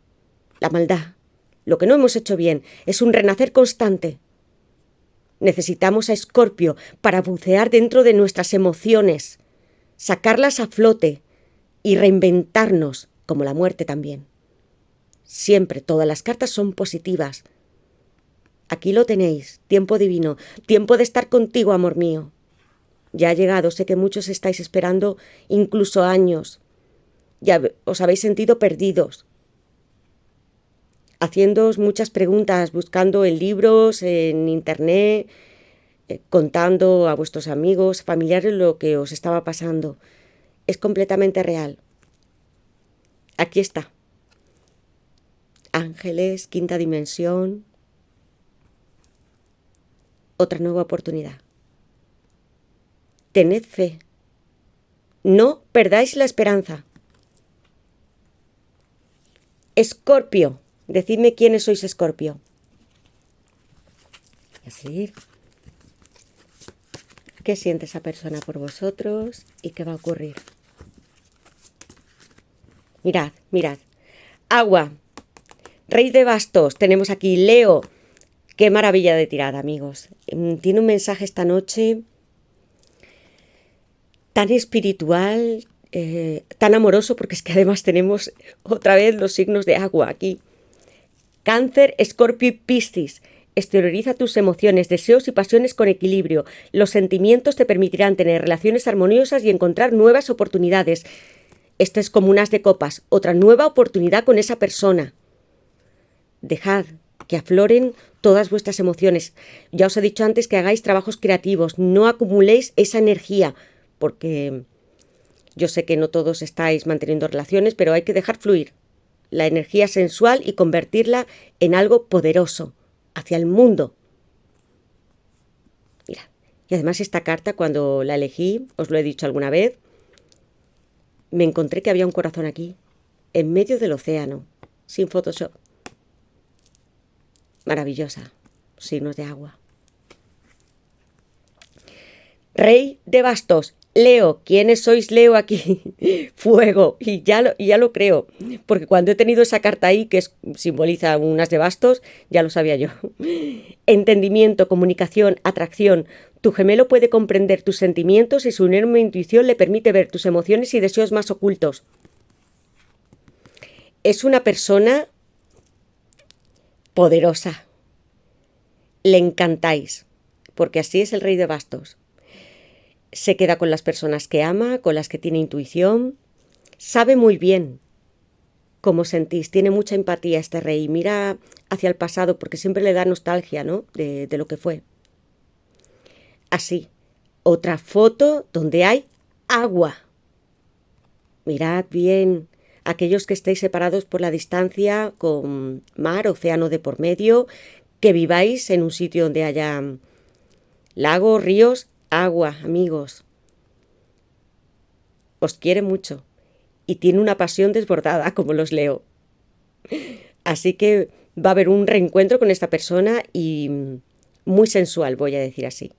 la maldad, lo que no hemos hecho bien, es un renacer constante. Necesitamos a Escorpio para bucear dentro de nuestras emociones, sacarlas a flote y reinventarnos, como la muerte también. Siempre, todas las cartas son positivas. Aquí lo tenéis, tiempo divino, tiempo de estar contigo, amor mío. Ya ha llegado, sé que muchos estáis esperando incluso años. Ya os habéis sentido perdidos, haciéndoos muchas preguntas, buscando en libros, en internet, contando a vuestros amigos, familiares lo que os estaba pasando. Es completamente real. Aquí está. Ángeles, quinta dimensión. Otra nueva oportunidad. Tened fe. No perdáis la esperanza. Escorpio. Decidme quiénes sois Escorpio. Voy a seguir. ¿Qué siente esa persona por vosotros y qué va a ocurrir? Mirad, mirad. Agua. Rey de bastos. Tenemos aquí Leo. Qué maravilla de tirada, amigos. Tiene un mensaje esta noche tan espiritual, tan amoroso, porque es que además tenemos otra vez los signos de agua aquí. Cáncer, Escorpio y Piscis. Exterioriza tus emociones, deseos y pasiones con equilibrio. Los sentimientos te permitirán tener relaciones armoniosas y encontrar nuevas oportunidades. Esto es como un as de copas, otra nueva oportunidad con esa persona. Dejad que afloren todas vuestras emociones. Ya os he dicho antes que hagáis trabajos creativos, no acumuléis esa energía, porque yo sé que no todos estáis manteniendo relaciones, pero hay que dejar fluir la energía sensual y convertirla en algo poderoso hacia el mundo. Mira, y además esta carta, cuando la elegí, os lo he dicho alguna vez, me encontré que había un corazón aquí, en medio del océano, sin Photoshop. Maravillosa, signos de agua. Rey de bastos, Leo, ¿quiénes sois Leo aquí? Fuego, y ya lo creo, porque cuando he tenido esa carta ahí, que simboliza unas de bastos, ya lo sabía yo. Entendimiento, comunicación, atracción. Tu gemelo puede comprender tus sentimientos y su enorme intuición le permite ver tus emociones y deseos más ocultos. Es una persona poderosa. Le encantáis, porque así es el rey de bastos. Se queda con las personas que ama, con las que tiene intuición. Sabe muy bien cómo sentís. Tiene mucha empatía este rey. Mira hacia el pasado porque siempre le da nostalgia, ¿no? De lo que fue. Así. Otra foto donde hay agua. Mirad bien. Aquellos que estéis separados por la distancia, con mar, océano de por medio, que viváis en un sitio donde haya lagos, ríos, agua, amigos. Os quiere mucho y tiene una pasión desbordada, como los leo. Así que va a haber un reencuentro con esta persona y muy sensual, voy a decir así.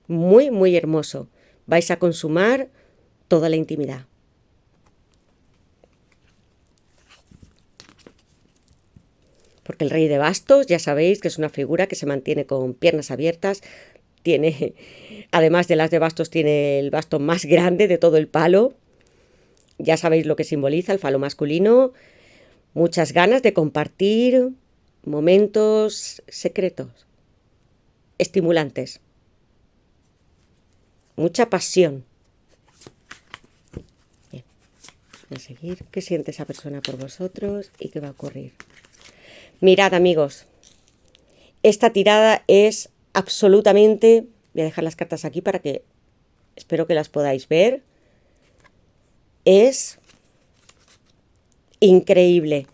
Muy, muy hermoso. Vais a consumar toda la intimidad. Porque el rey de bastos, ya sabéis que es una figura que se mantiene con piernas abiertas. Tiene, además de las de bastos, tiene el bastón más grande de todo el palo. Ya sabéis lo que simboliza el falo masculino. Muchas ganas de compartir momentos secretos, estimulantes. Mucha pasión. Bien, voy a seguir. ¿Qué siente esa persona por vosotros y qué va a ocurrir? Mirad, amigos, esta tirada es absolutamente... Voy a dejar las cartas aquí para que... Espero que las podáis ver. Es increíble.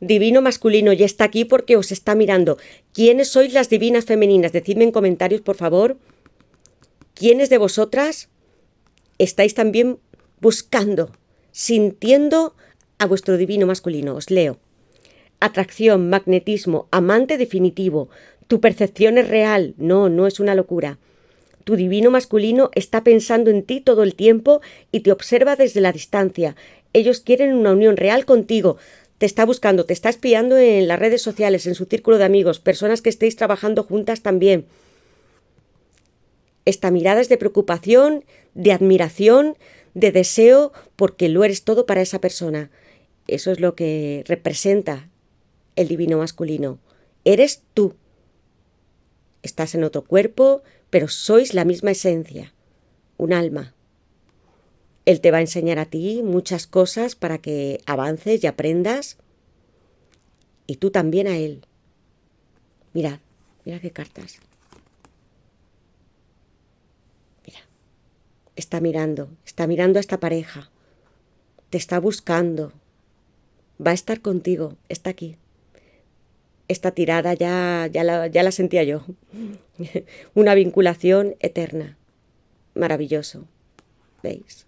Divino masculino, y está aquí porque os está mirando. ¿Quiénes sois las divinas femeninas? Decidme en comentarios, por favor. ¿Quiénes de vosotras estáis también buscando, sintiendo a vuestro divino masculino? Os leo. Atracción, magnetismo, amante definitivo. Tu percepción es real. No, no es una locura. Tu divino masculino está pensando en ti todo el tiempo y te observa desde la distancia. Ellos quieren una unión real contigo. Te está buscando, te está espiando en las redes sociales, en su círculo de amigos, personas que estéis trabajando juntas también. Esta mirada es de preocupación, de admiración, de deseo, porque lo eres todo para esa persona. Eso es lo que representa el divino masculino. Eres tú. Estás en otro cuerpo, pero sois la misma esencia, un alma. Él te va a enseñar a ti muchas cosas para que avances y aprendas, y tú también a él. Mirad, mirad qué cartas. Mira, está mirando a esta pareja, te está buscando, va a estar contigo, está aquí. Esta tirada ya la sentía yo. Una vinculación eterna. Maravilloso. ¿Veis?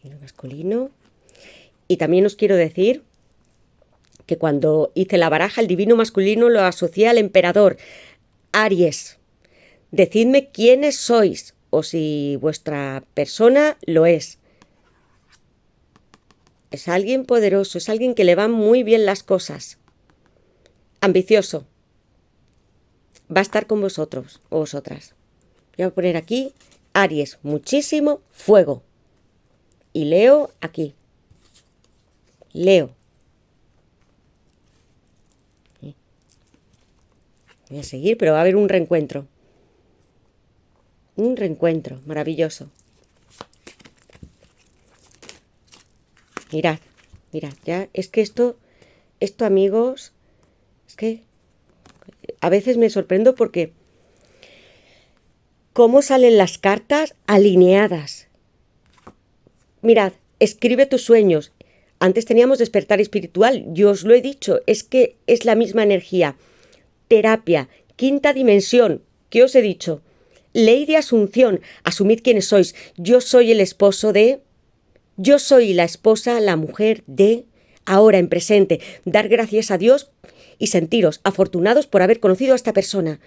Y lo masculino. Y también os quiero decir que cuando hice la baraja, el divino masculino lo asocié al emperador, Aries. Decidme quiénes sois, o si vuestra persona lo es. Es alguien poderoso, es alguien que le van muy bien las cosas. Ambicioso. Va a estar con vosotros o vosotras. Voy a poner aquí Aries, muchísimo fuego. Y Leo aquí. Leo. Voy a seguir, pero va a haber un reencuentro. Un reencuentro maravilloso. Mirad, ya es que esto amigos, es que a veces me sorprendo porque cómo salen las cartas alineadas. Mirad, escribe tus sueños. Antes teníamos despertar espiritual, yo os lo he dicho, es que es la misma energía. Terapia, quinta dimensión, ¿qué os he dicho? Ley de asunción, asumid quiénes sois. Yo soy el esposo de... Yo soy la esposa, la mujer de... Ahora, en presente, dar gracias a Dios y sentiros afortunados por haber conocido a esta persona,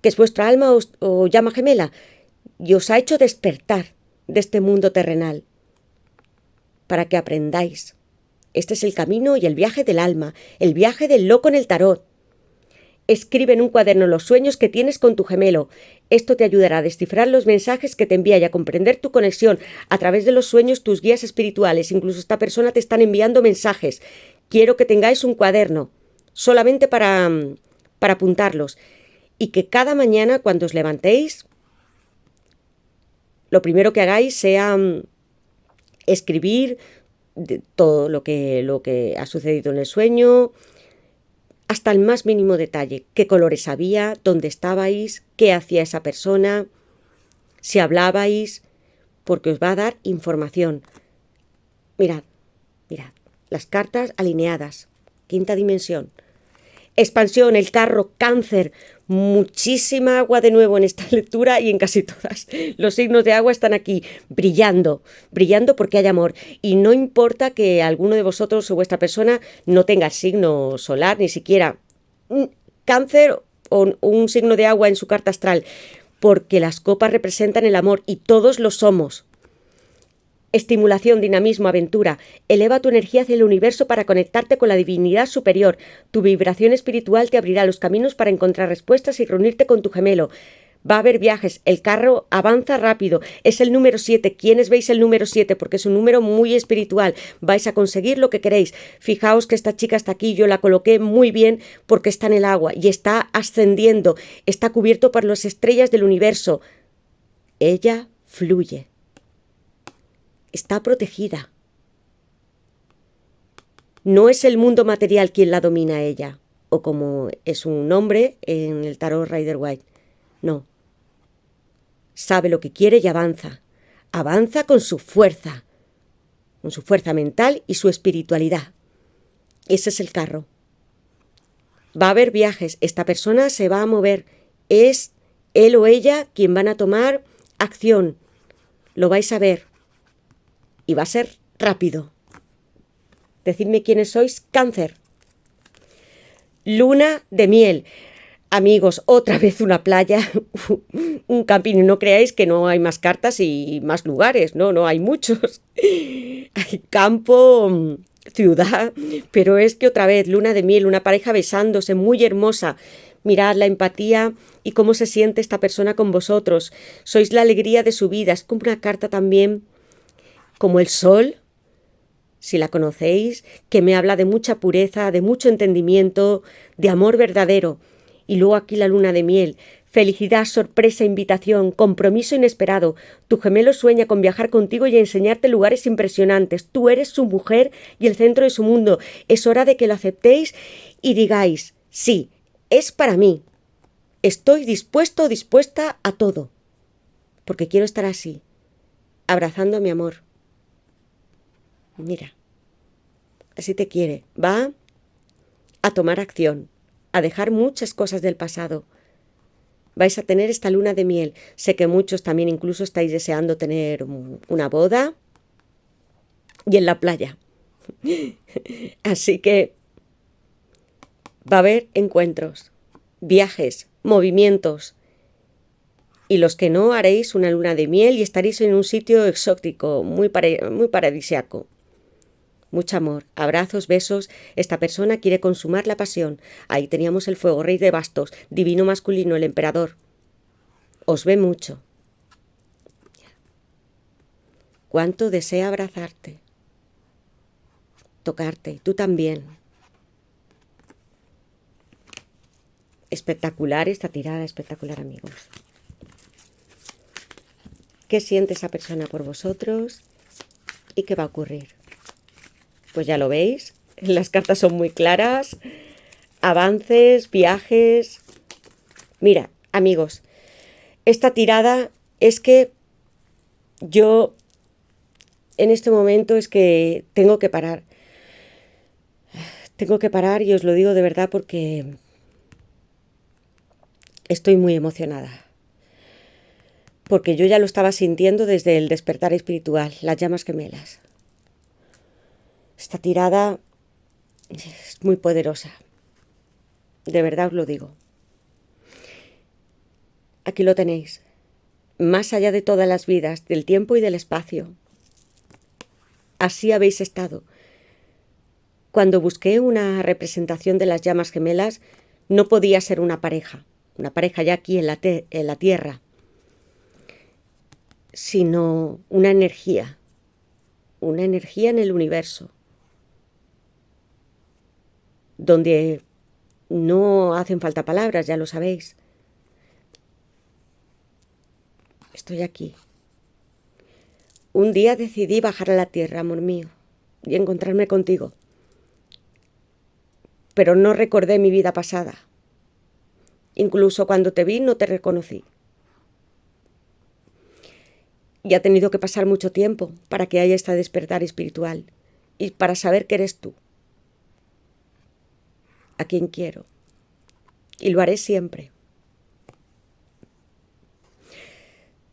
que es vuestra alma o llama gemela. y os ha hecho despertar de este mundo terrenal para que aprendáis. Este es el camino y el viaje del alma, el viaje del loco en el tarot. Escribe en un cuaderno los sueños que tienes con tu gemelo. Esto te ayudará a descifrar los mensajes que te envía y a comprender tu conexión. A través de los sueños, tus guías espirituales, incluso esta persona, te están enviando mensajes. Quiero que tengáis un cuaderno, solamente para apuntarlos. Y que cada mañana, cuando os levantéis, lo primero que hagáis sea escribir todo lo que ha sucedido en el sueño, hasta el más mínimo detalle, qué colores había, dónde estabais, qué hacía esa persona, si hablabais, porque os va a dar información. Mirad, las cartas alineadas, quinta dimensión. Expansión, el carro, Cáncer, muchísima agua de nuevo en esta lectura y en casi todas. Los signos de agua están aquí, brillando porque hay amor. Y no importa que alguno de vosotros o vuestra persona no tenga el signo solar, ni siquiera Cáncer o un signo de agua en su carta astral, porque las copas representan el amor y todos lo somos. Estimulación, dinamismo, aventura. Eleva tu energía hacia el universo para conectarte con la divinidad superior. Tu vibración espiritual te abrirá los caminos para encontrar respuestas y reunirte con tu gemelo. Va a haber viajes. El carro avanza rápido. Es el número 7. ¿Quiénes veis el número 7? Porque es un número muy espiritual. Vais a conseguir lo que queréis. Fijaos que esta chica está aquí. Yo la coloqué muy bien porque está en el agua y está ascendiendo. Está cubierto por las estrellas del universo. Ella fluye. Está protegida. No es el mundo material quien la domina a ella, o como es un nombre en el tarot Rider-Waite. No. Sabe lo que quiere y avanza. Avanza con su fuerza mental y su espiritualidad. Ese es el carro. Va a haber viajes. Esta persona se va a mover. Es él o ella quien van a tomar acción. Lo vais a ver. Y va a ser rápido. Decidme quiénes sois. Cáncer. Luna de miel. Amigos, otra vez una playa, un camping. Y no creáis que no hay más cartas y más lugares. No hay muchos. Hay campo, ciudad. Pero es que otra vez, luna de miel, una pareja besándose, muy hermosa. Mirad la empatía y cómo se siente esta persona con vosotros. Sois la alegría de su vida. Es como una carta también como el sol, si la conocéis, que me habla de mucha pureza, de mucho entendimiento, de amor verdadero. Y luego aquí la luna de miel, felicidad, sorpresa, invitación, compromiso inesperado. Tu gemelo sueña con viajar contigo y enseñarte lugares impresionantes. Tú eres su mujer y el centro de su mundo. Es hora de que lo aceptéis y digáis, sí, es para mí. Estoy dispuesto o dispuesta a todo, porque quiero estar así, abrazando a mi amor. Mira, así te quiere. Va a tomar acción, a dejar muchas cosas del pasado. Vais a tener esta luna de miel. Sé que muchos también incluso estáis deseando tener una boda y en la playa. Así que va a haber encuentros, viajes, movimientos. Y los que no, haréis una luna de miel y estaréis en un sitio exótico, muy paradisiaco. Mucho amor, abrazos, besos. Esta persona quiere consumar la pasión. Ahí teníamos el fuego, rey de bastos, divino masculino, el emperador. Os ve mucho. Cuánto desea abrazarte, tocarte, tú también. Espectacular esta tirada, espectacular, amigos. ¿Qué siente esa persona por vosotros? ¿Y qué va a ocurrir? Pues ya lo veis, las cartas son muy claras, avances, viajes. Mira, amigos, esta tirada es que yo en este momento es que tengo que parar. Tengo que parar y os lo digo de verdad porque estoy muy emocionada. Porque yo ya lo estaba sintiendo desde el despertar espiritual, las llamas gemelas. Esta tirada es muy poderosa. De verdad os lo digo. Aquí lo tenéis. más allá de todas las vidas, del tiempo y del espacio. Así habéis estado. Cuando busqué una representación de las llamas gemelas, no podía ser una pareja ya aquí en la Tierra, sino una energía en el universo, donde no hacen falta palabras, ya lo sabéis. Estoy aquí. Un día decidí bajar a la Tierra, amor mío, y encontrarme contigo. Pero no recordé mi vida pasada. Incluso cuando te vi no te reconocí. Y ha tenido que pasar mucho tiempo para que haya este despertar espiritual y para saber que eres tú, a quien quiero. Y lo haré siempre.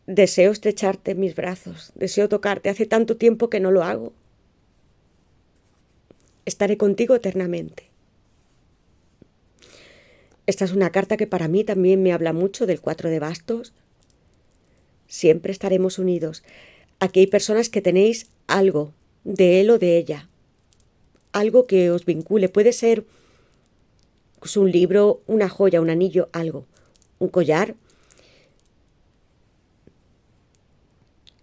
Deseo estrecharte en mis brazos, deseo tocarte. Hace tanto tiempo que no lo hago. Estaré contigo eternamente. Esta es una carta que para mí también me habla mucho del 4 de bastos. Siempre estaremos unidos. Aquí hay personas que tenéis algo de él o de ella. Algo que os vincule. Puede ser pues, un libro, una joya, un anillo, algo. Un collar.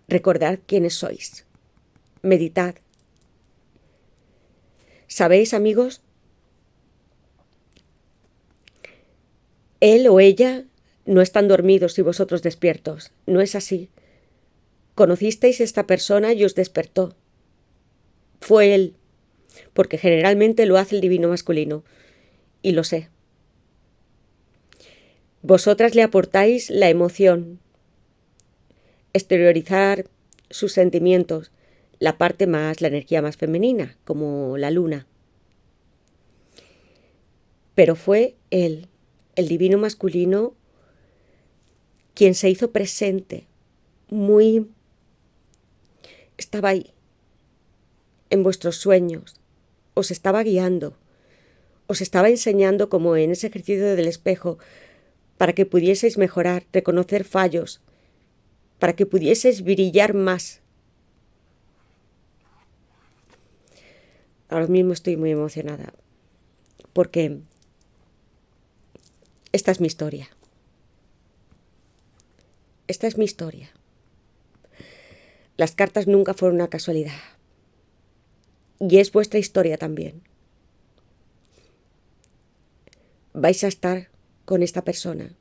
Recordad quiénes sois. Meditad. ¿Sabéis, amigos? Él o ella no están dormidos y vosotros despiertos. No es así. Conocisteis a esta persona y os despertó. Fue él, porque generalmente lo hace el divino masculino, y lo sé. Vosotras le aportáis la emoción, exteriorizar sus sentimientos, la energía más femenina, como la luna. Pero fue él, el divino masculino, quien se hizo presente, estaba ahí, en vuestros sueños, os estaba guiando, os estaba enseñando como en ese ejercicio del espejo, para que pudieseis mejorar, reconocer fallos, para que pudieseis brillar más. Ahora mismo estoy muy emocionada, porque esta es mi historia. Esta es mi historia. Las cartas nunca fueron una casualidad. Y es vuestra historia también. Vais a estar con esta persona.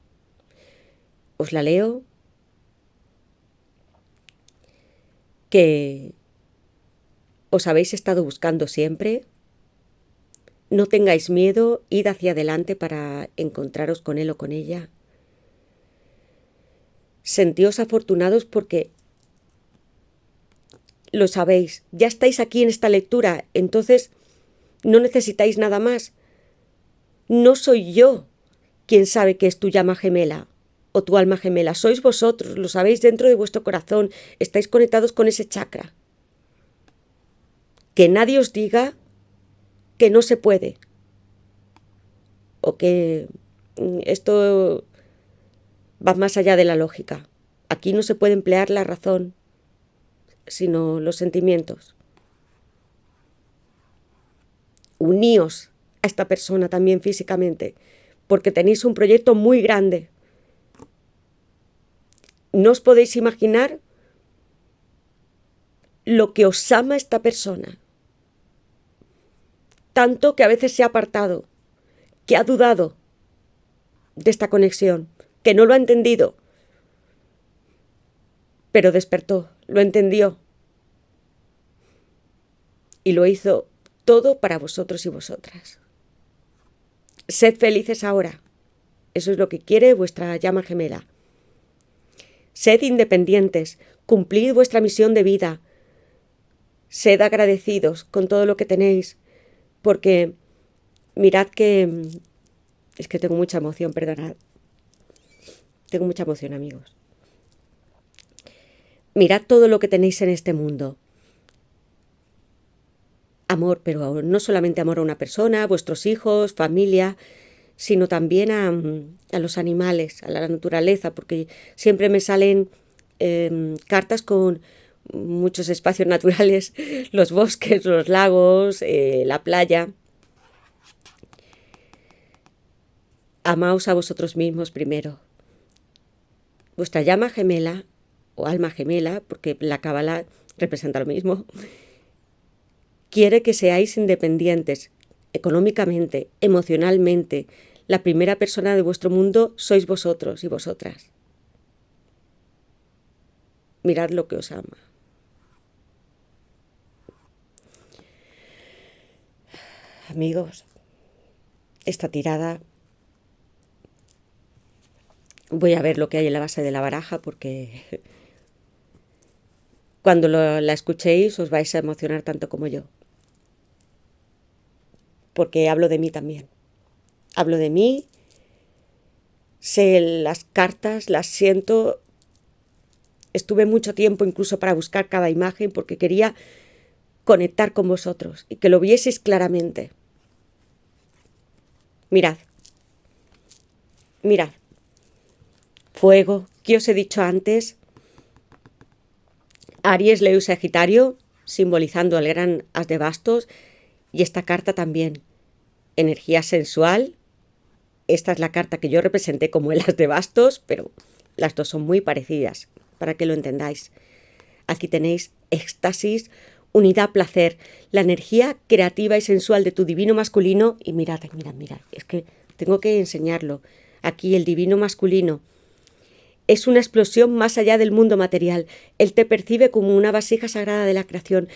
Os la leo. Que os habéis estado buscando siempre. No tengáis miedo, id hacia adelante para encontraros con él o con ella. Sentíos afortunados porque lo sabéis, ya estáis aquí en esta lectura, entonces no necesitáis nada más. No soy yo quien sabe que es tu llama gemela o tu alma gemela, sois vosotros, lo sabéis dentro de vuestro corazón, estáis conectados con ese chakra. Que nadie os diga que no se puede o que esto va más allá de la lógica. Aquí no se puede emplear la razón, sino los sentimientos. Uníos a esta persona también físicamente, porque tenéis un proyecto muy grande. No os podéis imaginar lo que os ama esta persona. Tanto que a veces se ha apartado, que ha dudado de esta conexión, que no lo ha entendido, pero despertó, lo entendió y lo hizo todo para vosotros y vosotras. Sed felices ahora. Eso es lo que quiere vuestra llama gemela. Sed independientes, cumplid vuestra misión de vida. Sed agradecidos con todo lo que tenéis, porque mirad que... Es que tengo mucha emoción, perdonad. Tengo mucha emoción, amigos. Mirad todo lo que tenéis en este mundo. Amor, pero no solamente amor a una persona, a vuestros hijos, familia, sino también a los animales, a la naturaleza, porque siempre me salen cartas con muchos espacios naturales, los bosques, los lagos, la playa. Amaos a vosotros mismos primero. Vuestra llama gemela o alma gemela, porque la cábala representa lo mismo, quiere que seáis independientes económicamente, emocionalmente. La primera persona de vuestro mundo sois vosotros y vosotras. Mirad lo que os ama. Amigos, esta tirada, voy a ver lo que hay en la base de la baraja porque cuando la escuchéis os vais a emocionar tanto como yo. Porque hablo de mí también. Hablo de mí, sé las cartas, las siento. Estuve mucho tiempo incluso para buscar cada imagen porque quería conectar con vosotros y que lo vieseis claramente. Mirad. Mirad. Fuego, ¿qué os he dicho antes? Aries, Leo y Sagitario, simbolizando el gran as de bastos. Y esta carta también, energía sensual. Esta es la carta que yo representé como el as de bastos, pero las dos son muy parecidas, para que lo entendáis. Aquí tenéis éxtasis, unidad, placer, la energía creativa y sensual de tu divino masculino. Y mirad, es que tengo que enseñarlo. Aquí el divino masculino es una explosión más allá del mundo material. Él te percibe como una vasija sagrada de la creación.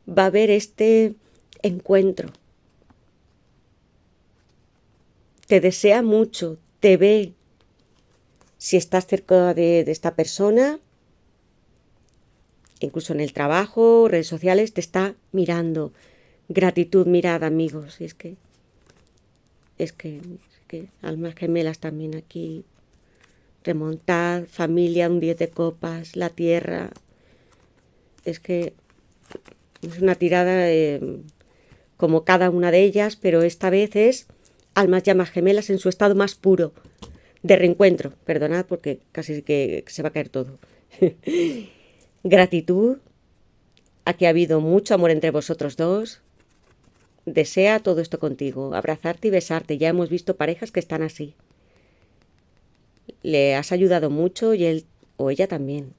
Va a haber este encuentro. Te desea mucho, te ve. Si estás cerca de esta persona, incluso en el trabajo, redes sociales, te está mirando. Gratitud, mirad, amigos. Es que almas gemelas también aquí. Remontad, familia, un 10 de copas, la tierra. Es que es una tirada como cada una de ellas, pero esta vez es almas llamas gemelas en su estado más puro, de reencuentro. Perdonad porque casi que se va a caer todo. Gratitud, aquí ha habido mucho amor entre vosotros dos. Desea todo esto contigo, abrazarte y besarte. Ya hemos visto parejas que están así. Le has ayudado mucho y él o ella también.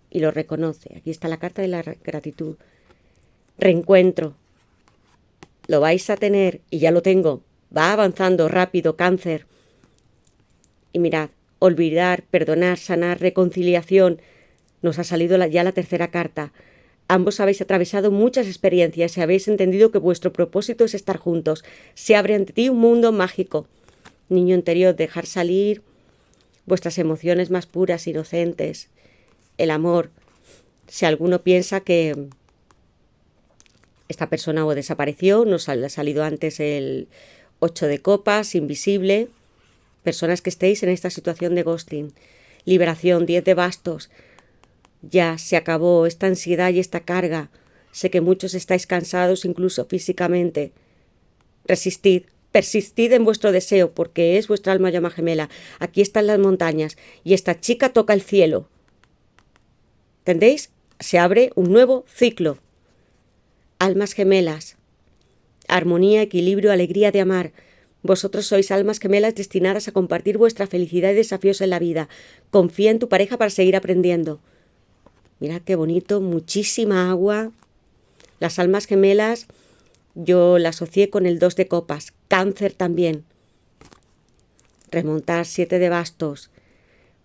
Y lo reconoce. Aquí está la carta de la gratitud. Reencuentro. Lo vais a tener y ya lo tengo. Va avanzando rápido, Cáncer. Y mirad, olvidar, perdonar, sanar, reconciliación. Nos ha salido ya la tercera carta. Ambos habéis atravesado muchas experiencias y habéis entendido que vuestro propósito es estar juntos. Se abre ante ti un mundo mágico. Niño interior, dejar salir vuestras emociones más puras, inocentes. El amor. Si alguno piensa que esta persona o desapareció, nos ha salido antes el 8 de copas, invisible. Personas que estéis en esta situación de ghosting. Liberación, 10 de bastos. Ya se acabó esta ansiedad y esta carga. Sé que muchos estáis cansados incluso físicamente. Resistid, persistid en vuestro deseo porque es vuestra alma llama gemela. Aquí están las montañas y esta chica toca el cielo. ¿Entendéis? Se abre un nuevo ciclo. Almas gemelas. Armonía, equilibrio, alegría de amar. Vosotros sois almas gemelas destinadas a compartir vuestra felicidad y desafíos en la vida. Confía en tu pareja para seguir aprendiendo. Mirad qué bonito, muchísima agua. Las almas gemelas yo la asocié con el 2 de copas. Cáncer también. Remontar, 7 de bastos.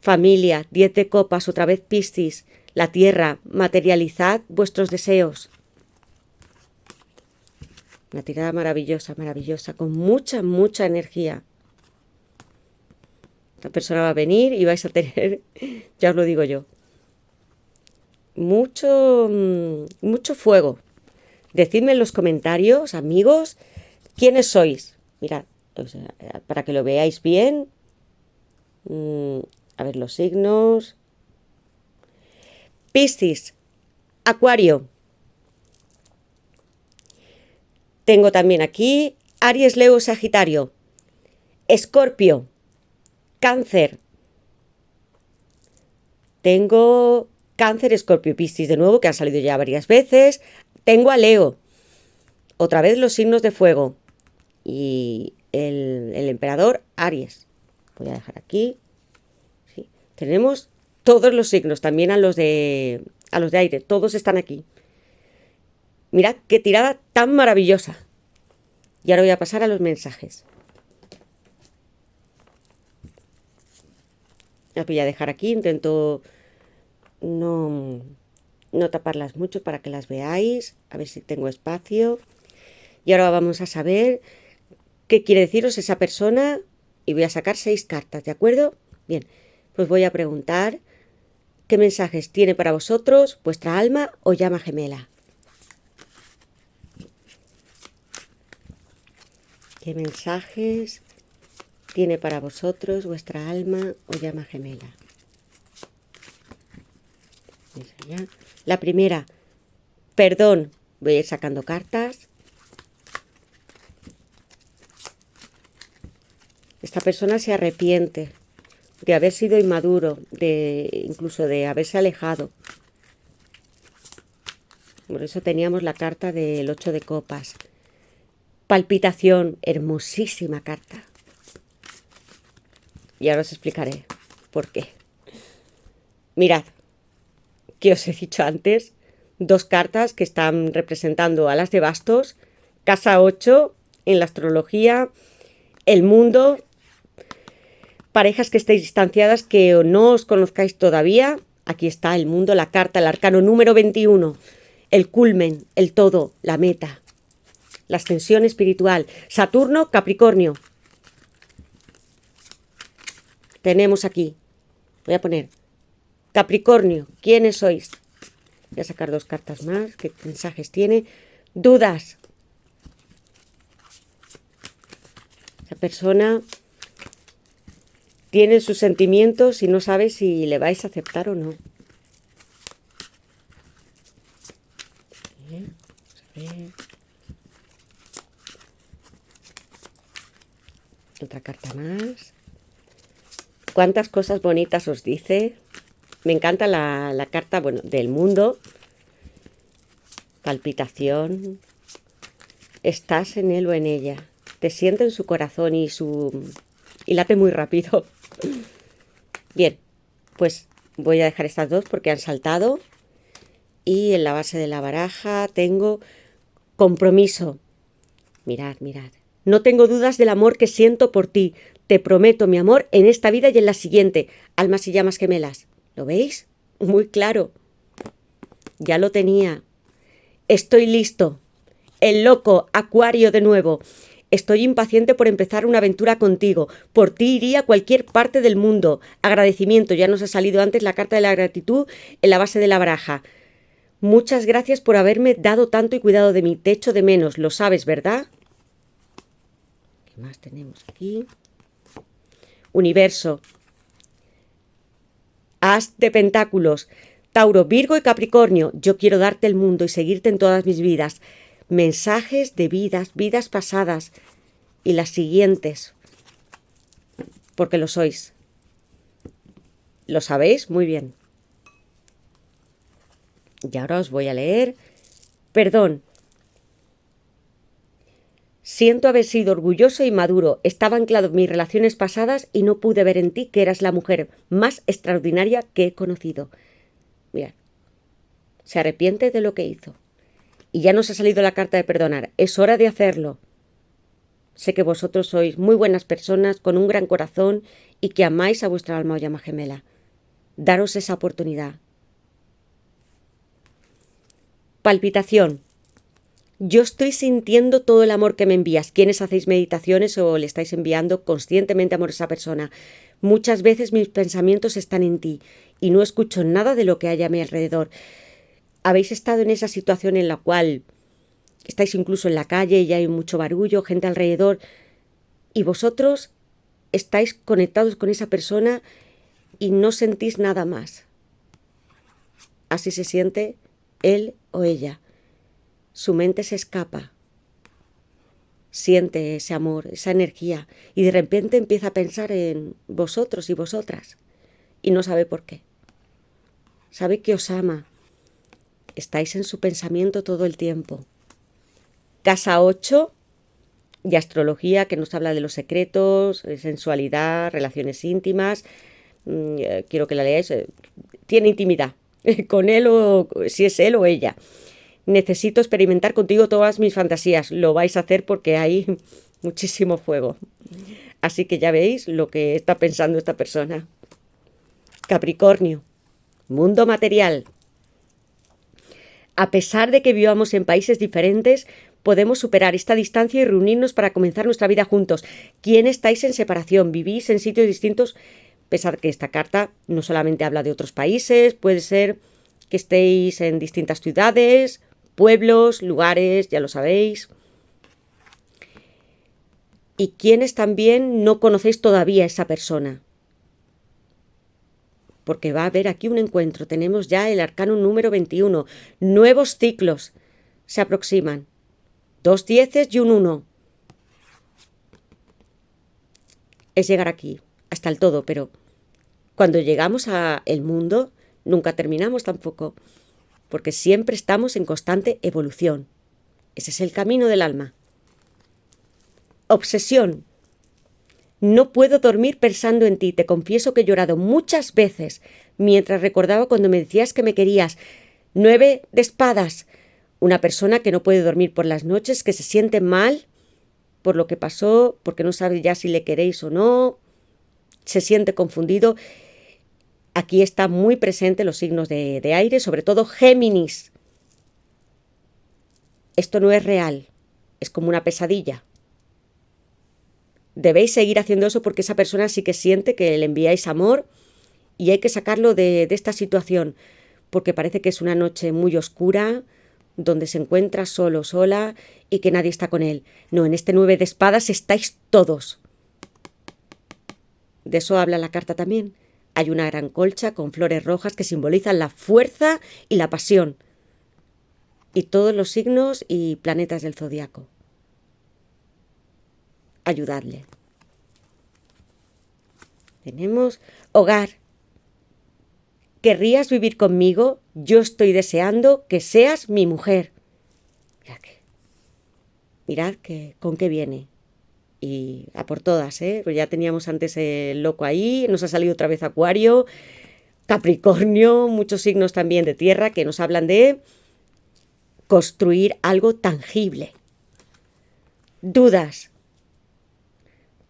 Familia, 10 de copas, otra vez Piscis. La tierra, materializad vuestros deseos. Una tirada maravillosa, maravillosa, con mucha, mucha energía. Esta persona va a venir y vais a tener, ya os lo digo yo, mucho fuego. Decidme en los comentarios, amigos, quiénes sois. Mirad, para que lo veáis bien. A ver los signos. Piscis, Acuario. Tengo también aquí Aries, Leo, Sagitario. Escorpio, Cáncer. Tengo Cáncer, Escorpio y Piscis de nuevo, que han salido ya varias veces. Tengo a Leo. Otra vez los signos de fuego. Y el emperador, Aries. Voy a dejar aquí. ¿Sí? Tenemos todos los signos, también a los de aire. Todos están aquí. Mirad qué tirada tan maravillosa. Y ahora voy a pasar a los mensajes. Las voy a dejar aquí. Intento no taparlas mucho para que las veáis. A ver si tengo espacio. Y ahora vamos a saber qué quiere deciros esa persona. Y voy a sacar 6 cartas, ¿de acuerdo? Bien, pues voy a preguntar qué mensajes tiene para vosotros vuestra alma o llama gemela. ¿Qué mensajes tiene para vosotros vuestra alma o llama gemela? La primera, perdón. Voy a ir sacando cartas. Esta persona se arrepiente de haber sido inmaduro, incluso de haberse alejado. Por eso teníamos la carta del 8 de copas. Palpitación, hermosísima carta. Y ahora os explicaré por qué. Mirad, que os he dicho antes, 2 cartas que están representando a las de bastos, casa 8 en la astrología, el mundo, parejas que estéis distanciadas, que no os conozcáis todavía. Aquí está el mundo, la carta, el arcano número 21, el culmen, el todo, la meta, la ascensión espiritual. Saturno, Capricornio. Tenemos aquí, voy a poner Capricornio, ¿quiénes sois? Voy a sacar 2 cartas más. ¿Qué mensajes tiene? Dudas. Esa persona tiene sus sentimientos y no sabe si le vais a aceptar o no. Bien, vamos a ver. Otra carta más. ¿Cuántas cosas bonitas os dice? Me encanta la carta, bueno, del mundo. Palpitación. Estás en él o en ella. Te siente en su corazón y late muy rápido. Bien, pues voy a dejar estas 2 porque han saltado. Y en la base de la baraja tengo compromiso. Mirad, mirad. No tengo dudas del amor que siento por ti. Te prometo mi amor en esta vida y en la siguiente. Almas y llamas gemelas. ¿Lo veis? Muy claro. Ya lo tenía. Estoy listo. El loco, Acuario de nuevo. Estoy impaciente por empezar una aventura contigo. Por ti iría a cualquier parte del mundo. Agradecimiento. Ya nos ha salido antes la carta de la gratitud en la base de la baraja. Muchas gracias por haberme dado tanto y cuidado de mí. Te echo de menos. Lo sabes, ¿verdad? ¿Qué más tenemos aquí? Universo. As de pentáculos. Tauro, Virgo y Capricornio. Yo quiero darte el mundo y seguirte en todas mis vidas. Mensajes de vidas pasadas y las siguientes. Porque lo sois. ¿Lo sabéis? Muy bien. Y ahora os voy a leer. Perdón. Siento haber sido orgulloso y maduro. Estaba anclado en mis relaciones pasadas y no pude ver en ti que eras la mujer más extraordinaria que he conocido. Mirad. Se arrepiente de lo que hizo. Y ya nos ha salido la carta de perdonar. Es hora de hacerlo. Sé que vosotros sois muy buenas personas, con un gran corazón y que amáis a vuestra alma o llama gemela. Daros esa oportunidad. Palpitación. Yo estoy sintiendo todo el amor que me envías. ¿Quiénes hacéis meditaciones o le estáis enviando conscientemente amor a esa persona? Muchas veces mis pensamientos están en ti y no escucho nada de lo que hay a mi alrededor. ¿Habéis estado en esa situación en la cual estáis incluso en la calle y hay mucho barullo, gente alrededor, y vosotros estáis conectados con esa persona y no sentís nada más? Así se siente él o ella. Su mente se escapa, siente ese amor, esa energía, y de repente empieza a pensar en vosotros y vosotras, y no sabe por qué. sabe que os ama. Estáis en su pensamiento todo el tiempo. Casa 8 de astrología, que nos habla de los secretos, de sensualidad, relaciones íntimas. Quiero que la leáis. Tiene intimidad con él, o si es él o ella. Necesito experimentar contigo todas mis fantasías. Lo vais a hacer porque hay muchísimo fuego. Así que ya veis lo que está pensando esta persona. Capricornio, mundo material. A pesar de que vivamos en países diferentes, podemos superar esta distancia y reunirnos para comenzar nuestra vida juntos. ¿Quién estáis en separación? ¿Vivís en sitios distintos? Pesar que esta carta no solamente habla de otros países, puede ser que estéis en distintas ciudades, pueblos, lugares, ya lo sabéis. Y quienes también no conocéis todavía a esa persona. Porque va a haber aquí un encuentro. Tenemos ya el arcano número 21. Nuevos ciclos se aproximan. 2 dieces y un 1. Es llegar aquí, hasta el todo, pero cuando llegamos a el mundo, nunca terminamos tampoco, porque siempre estamos en constante evolución. Ese es el camino del alma. Obsesión. No puedo dormir pensando en ti. Te confieso que he llorado muchas veces mientras recordaba cuando me decías que me querías. 9 de espadas. Una persona que no puede dormir por las noches, que se siente mal por lo que pasó, porque no sabe ya si le queréis o no, se siente confundido. Aquí está muy presente los signos de aire, sobre todo Géminis. Esto no es real, es como una pesadilla. Debéis seguir haciendo eso porque esa persona sí que siente que le enviáis amor y hay que sacarlo de esta situación, porque parece que es una noche muy oscura, donde se encuentra solo, sola y que nadie está con él. No, en este 9 de espadas estáis todos. De eso habla la carta también. Hay una gran colcha con flores rojas que simbolizan la fuerza y la pasión. Y todos los signos y planetas del zodiaco. Ayudadle. Tenemos hogar. ¿Querrías vivir conmigo? Yo estoy deseando que seas mi mujer. Mirad que, con qué viene. Y a por todas, ¿eh? Pues ya teníamos antes el loco ahí, nos ha salido otra vez Acuario, Capricornio, muchos signos también de tierra que nos hablan de construir algo tangible. Dudas.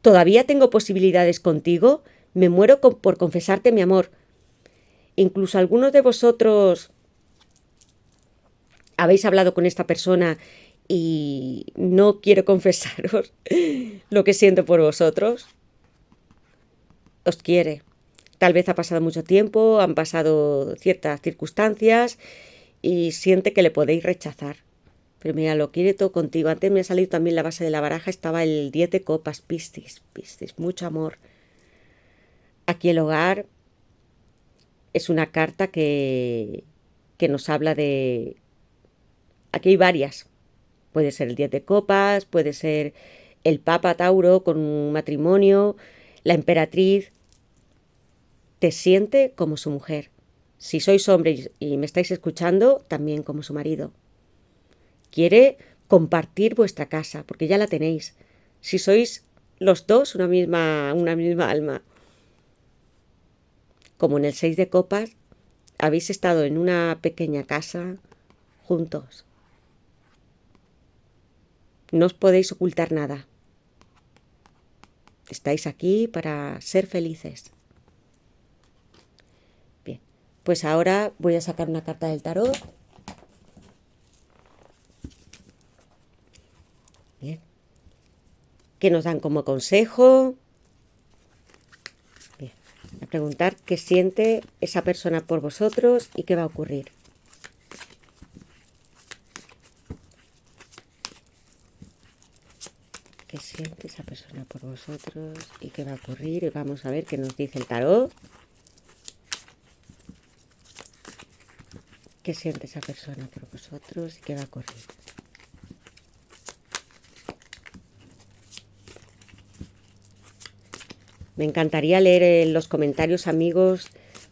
¿Todavía tengo posibilidades contigo? Me muero por confesarte mi amor. Incluso algunos de vosotros habéis hablado con esta persona y no quiero confesaros lo que siento por vosotros. Os quiere. Tal vez ha pasado mucho tiempo, han pasado ciertas circunstancias y siente que le podéis rechazar. Pero mira, lo quiere todo contigo. Antes me ha salido también la base de la baraja, estaba el 10 de copas, Piscis, mucho amor. Aquí el hogar es una carta que nos habla de... Aquí hay varias. Puede ser el 10 de copas, puede ser el Papa Tauro con un matrimonio, la emperatriz. Te siente como su mujer. Si sois hombre y me estáis escuchando, también como su marido. Quiere compartir vuestra casa, porque ya la tenéis. Si sois los dos una misma alma. Como en el 6 de copas, habéis estado en una pequeña casa juntos. No os podéis ocultar nada. Estáis aquí para ser felices. Bien, pues ahora voy a sacar una carta del tarot. Bien. ¿Qué nos dan como consejo? Bien. Voy a preguntar qué siente esa persona por vosotros y qué va a ocurrir. ¿Qué siente esa persona por vosotros y qué va a ocurrir? Y vamos a ver qué nos dice el tarot. ¿Qué siente esa persona por vosotros y qué va a ocurrir? Me encantaría leer en los comentarios, amigos,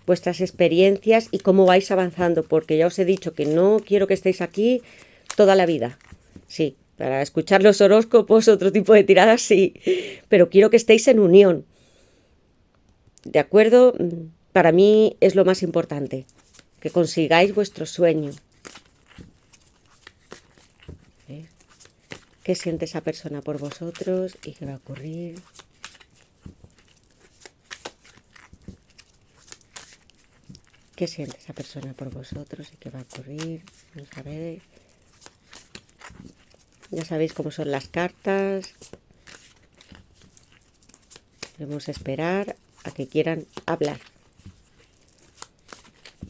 vuestras experiencias y cómo vais avanzando, porque ya os he dicho que no quiero que estéis aquí toda la vida. Sí, para escuchar los horóscopos, otro tipo de tiradas, sí, pero quiero que estéis en unión. ¿De acuerdo? Para mí es lo más importante, que consigáis vuestro sueño. ¿Qué siente esa persona por vosotros y qué va a ocurrir? ¿Qué siente esa persona por vosotros y qué va a ocurrir? Vamos a ver. Ya sabéis cómo son las cartas. Debemos esperar a que quieran hablar.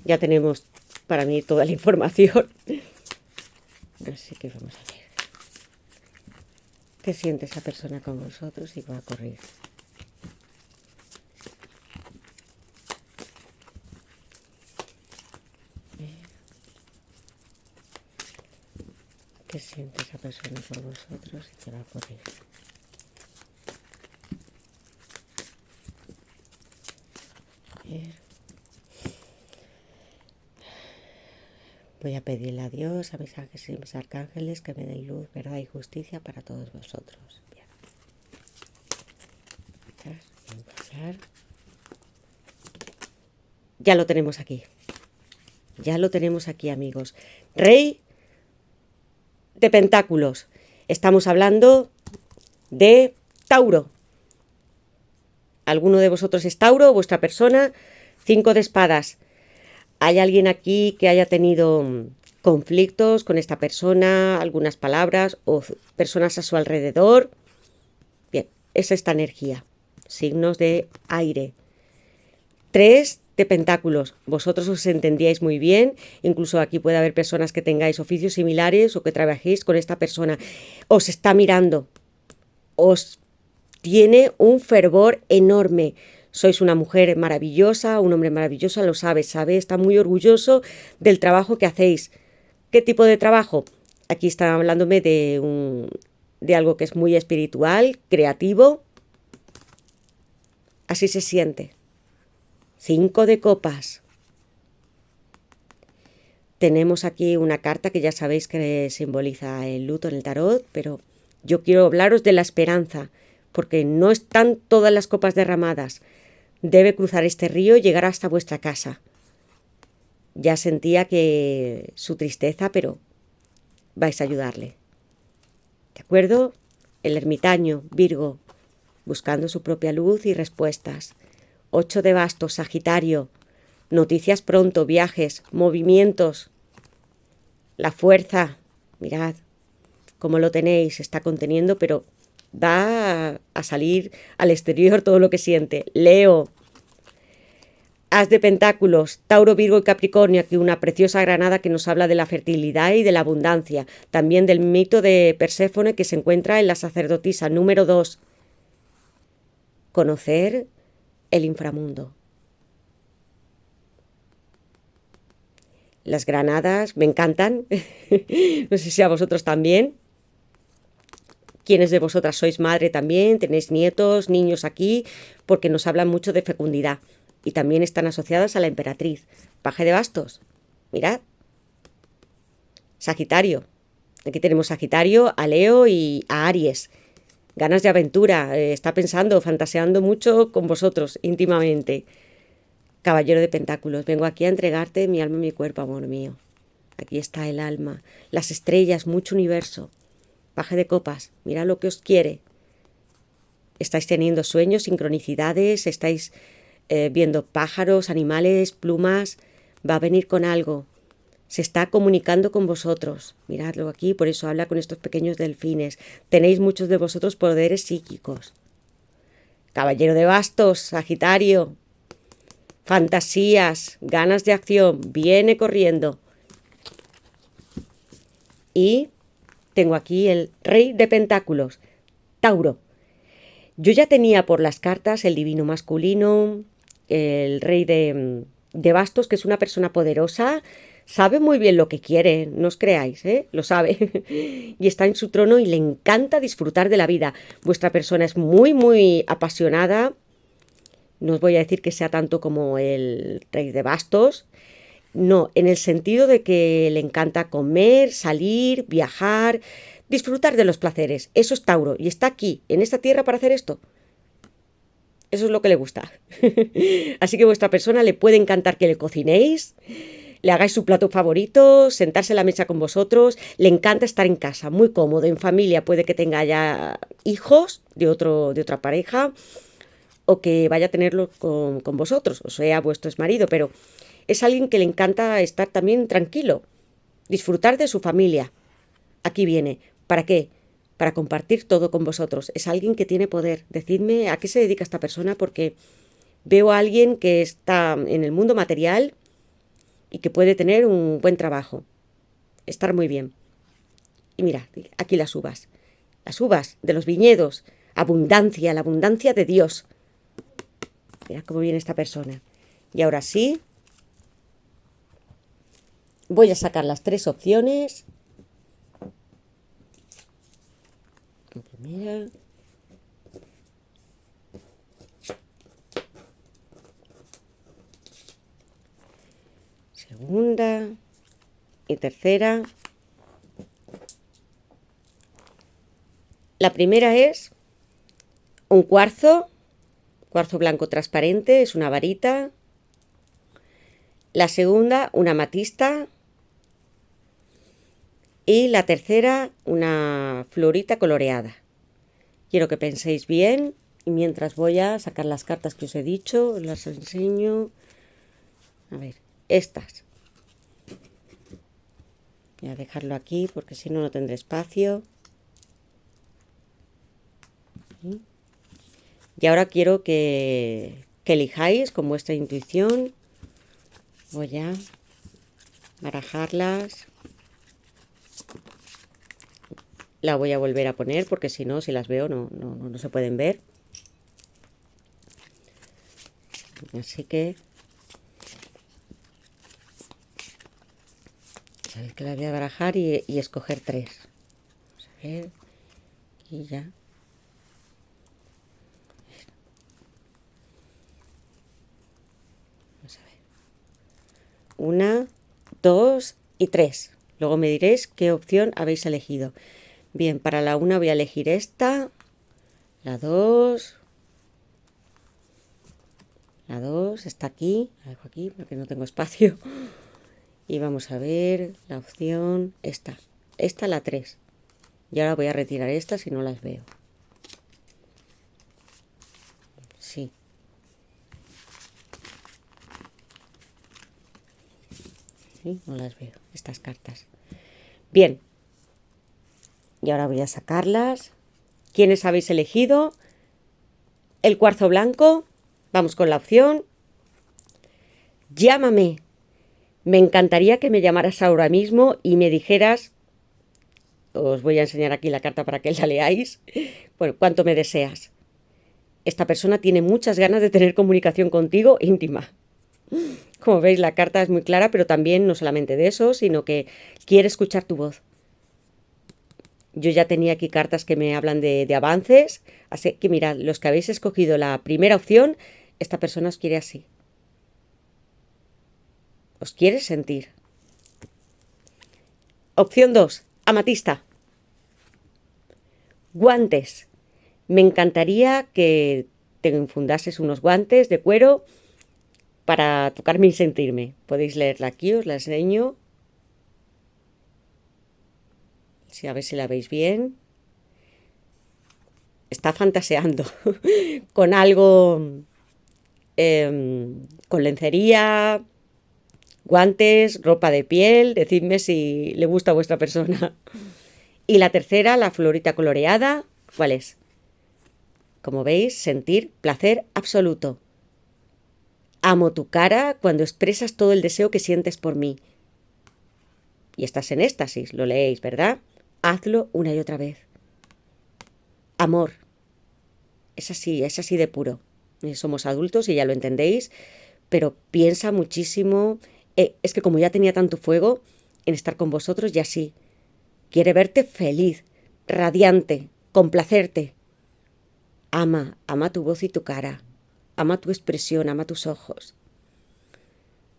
Ya tenemos para mí toda la información. Así que vamos a ver. ¿Qué siente esa persona con vosotros y qué va a ocurrir? ¿Qué siente esa persona por vosotros y qué va a ocurrir? Voy a pedirle a Dios, a mis ángeles y a mis arcángeles que me den luz, verdad y justicia para todos vosotros. Bien. Empezar. Ya lo tenemos aquí. Ya lo tenemos aquí, amigos. Rey de Pentáculos. Estamos hablando de Tauro. ¿Alguno de vosotros es Tauro, vuestra persona? 5 de espadas. ¿Hay alguien aquí que haya tenido conflictos con esta persona, algunas palabras o personas a su alrededor? Bien, es esta energía. Signos de aire. 3 de pentáculos. Vosotros os entendíais muy bien. Incluso aquí puede haber personas que tengáis oficios similares o que trabajéis con esta persona. Os está mirando. Os tiene un fervor enorme. Sois una mujer maravillosa, un hombre maravilloso, lo sabe, está muy orgulloso del trabajo que hacéis. ¿Qué tipo de trabajo? Aquí está hablándome de algo que es muy espiritual, creativo. Así se siente. 5 de copas. Tenemos aquí una carta que ya sabéis que simboliza el luto en el tarot, pero yo quiero hablaros de la esperanza, porque no están todas las copas derramadas. Debe cruzar este río y llegar hasta vuestra casa. Ya sentía que su tristeza, pero vais a ayudarle. ¿De acuerdo? El ermitaño, Virgo, buscando su propia luz y respuestas. 8 de bastos, Sagitario. Noticias pronto, viajes, movimientos. La fuerza, mirad cómo lo tenéis, está conteniendo, pero va a salir al exterior todo lo que siente. Leo. As de pentáculos, Tauro, Virgo y Capricornio. Aquí una preciosa granada que nos habla de la fertilidad y de la abundancia. También del mito de Perséfone que se encuentra en la sacerdotisa. Número 2. Conocer el inframundo. Las granadas me encantan. No sé si a vosotros también. ¿Quiénes de vosotras sois madre también? ¿Tenéis nietos, niños aquí? Porque nos hablan mucho de fecundidad. Y también están asociadas a la emperatriz. Paje de bastos. Mirad. Sagitario. Aquí tenemos Sagitario, a Leo y a Aries. Ganas de aventura. Está pensando, fantaseando mucho con vosotros íntimamente. Caballero de Pentáculos. Vengo aquí a entregarte mi alma y mi cuerpo, amor mío. Aquí está el alma. Las estrellas, mucho universo. Paje de copas, mirad lo que os quiere. Estáis teniendo sueños, sincronicidades, estáis viendo pájaros, animales, plumas. Va a venir con algo. Se está comunicando con vosotros. Miradlo aquí, por eso habla con estos pequeños delfines. Tenéis muchos de vosotros poderes psíquicos. Caballero de bastos, Sagitario. Fantasías, ganas de acción, viene corriendo. Y tengo aquí el Rey de Pentáculos, Tauro. Yo ya tenía por las cartas el divino masculino, el Rey de Bastos, que es una persona poderosa, sabe muy bien lo que quiere, no os creáis, lo sabe. Y está en su trono y le encanta disfrutar de la vida. Vuestra persona es muy, muy apasionada, No os voy a decir que sea tanto como el rey de bastos, no, en el sentido de que le encanta comer, salir, viajar, disfrutar de los placeres. Eso es Tauro y está aquí, en esta tierra, para hacer esto. Eso es lo que le gusta. Así que a vuestra persona le puede encantar que le cocinéis, le hagáis su plato favorito, sentarse a la mesa con vosotros. Le encanta estar en casa, muy cómodo, en familia. Puede que tenga ya hijos de otra pareja o que vaya a tenerlo con vosotros, o sea, vuestro exmarido, pero es alguien que le encanta estar también tranquilo, disfrutar de su familia. Aquí viene. ¿Para qué? Para compartir todo con vosotros. Es alguien que tiene poder. Decidme a qué se dedica esta persona, porque veo a alguien que está en el mundo material y que puede tener un buen trabajo, estar muy bien. Y mira, aquí las uvas de los viñedos, abundancia, la abundancia de Dios. Mira cómo viene esta persona. Y ahora sí, voy a sacar las 3 opciones. La primera. Segunda y tercera. La primera es un cuarzo blanco transparente, es una varita. La segunda, una amatista. Y la tercera, una florita coloreada. Quiero que penséis bien y mientras voy a sacar las cartas que os he dicho, os las enseño. A ver, estas. Voy a dejarlo aquí porque si no, no tendré espacio. Y ahora quiero que elijáis con vuestra intuición. Voy a barajarlas. La voy a volver a poner porque si no, si las veo no se pueden ver. Así que sabéis que las voy a barajar y escoger 3. Vamos a ver. Y ya. Vamos a ver. 1, 2 y 3. Luego me diréis qué opción habéis elegido. Bien, para la 1 voy a elegir esta. La 2. La 2 está aquí. La dejo aquí porque no tengo espacio. Y vamos a ver la opción esta. Esta la 3. Y ahora voy a retirar estas si no las veo. Sí. Sí, no las veo, estas cartas. Bien. Y ahora voy a sacarlas. ¿Quiénes habéis elegido? El cuarzo blanco. Vamos con la opción. Llámame. Me encantaría que me llamaras ahora mismo y me dijeras, os voy a enseñar aquí la carta para que la leáis, bueno, cuánto me deseas. Esta persona tiene muchas ganas de tener comunicación contigo íntima. Como veis, la carta es muy clara, pero también no solamente de eso, sino que quiere escuchar tu voz. Yo ya tenía aquí cartas que me hablan de avances, así que mirad, los que habéis escogido la primera opción, esta persona os quiere así. Os quiere sentir. Opción 2, amatista. Guantes. Me encantaría que te infundases unos guantes de cuero para tocarme y sentirme. Podéis leerla aquí, os la enseño. Sí, a ver si la veis bien. Está fantaseando con algo, con lencería, guantes, ropa de piel. Decidme si le gusta a vuestra persona. Y la tercera, la florita coloreada. ¿Cuál es? Como veis, sentir placer absoluto. Amo tu cara cuando expresas todo el deseo que sientes por mí. Y estás en éxtasis, lo leéis, ¿verdad? Hazlo una y otra vez. Amor. Es así de puro. Somos adultos y ya lo entendéis, pero piensa muchísimo. Es que como ya tenía tanto fuego en estar con vosotros, ya sí. Quiere verte feliz, radiante, complacerte. Ama tu voz y tu cara. ama tu expresión, ama tus ojos.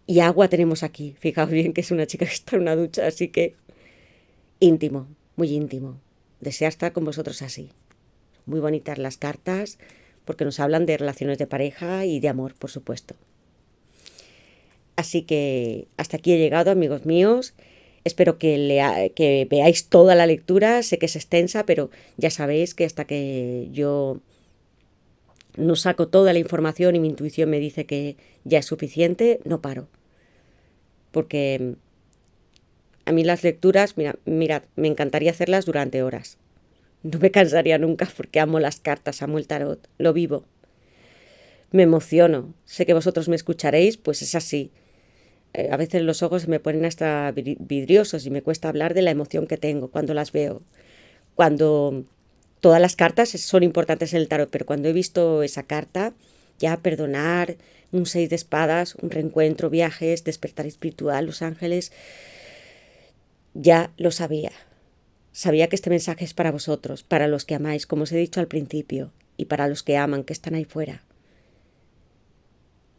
Y agua tenemos aquí. Fijaos bien que es una chica que está en una ducha, así que íntimo, muy íntimo. Desea estar con vosotros así. Muy bonitas las cartas porque nos hablan de relaciones de pareja y de amor, por supuesto. Así que hasta aquí he llegado, amigos míos. Espero que veáis toda la lectura. Sé que es extensa, pero ya sabéis que hasta que yo no saco toda la información y mi intuición me dice que ya es suficiente, no paro. Porque a mí las lecturas, mirad, me encantaría hacerlas durante horas. No me cansaría nunca porque amo las cartas, amo el tarot, lo vivo. Me emociono. Sé que vosotros me escucharéis, pues es así. A veces los ojos se me ponen hasta vidriosos y me cuesta hablar de la emoción que tengo cuando las veo. Cuando todas las cartas son importantes en el tarot, pero cuando he visto esa carta, ya perdonar, un 6 de espadas, un reencuentro, viajes, despertar espiritual, los ángeles, ya lo sabía. Sabía que este mensaje es para vosotros, para los que amáis, como os he dicho al principio, y para los que aman, que están ahí fuera.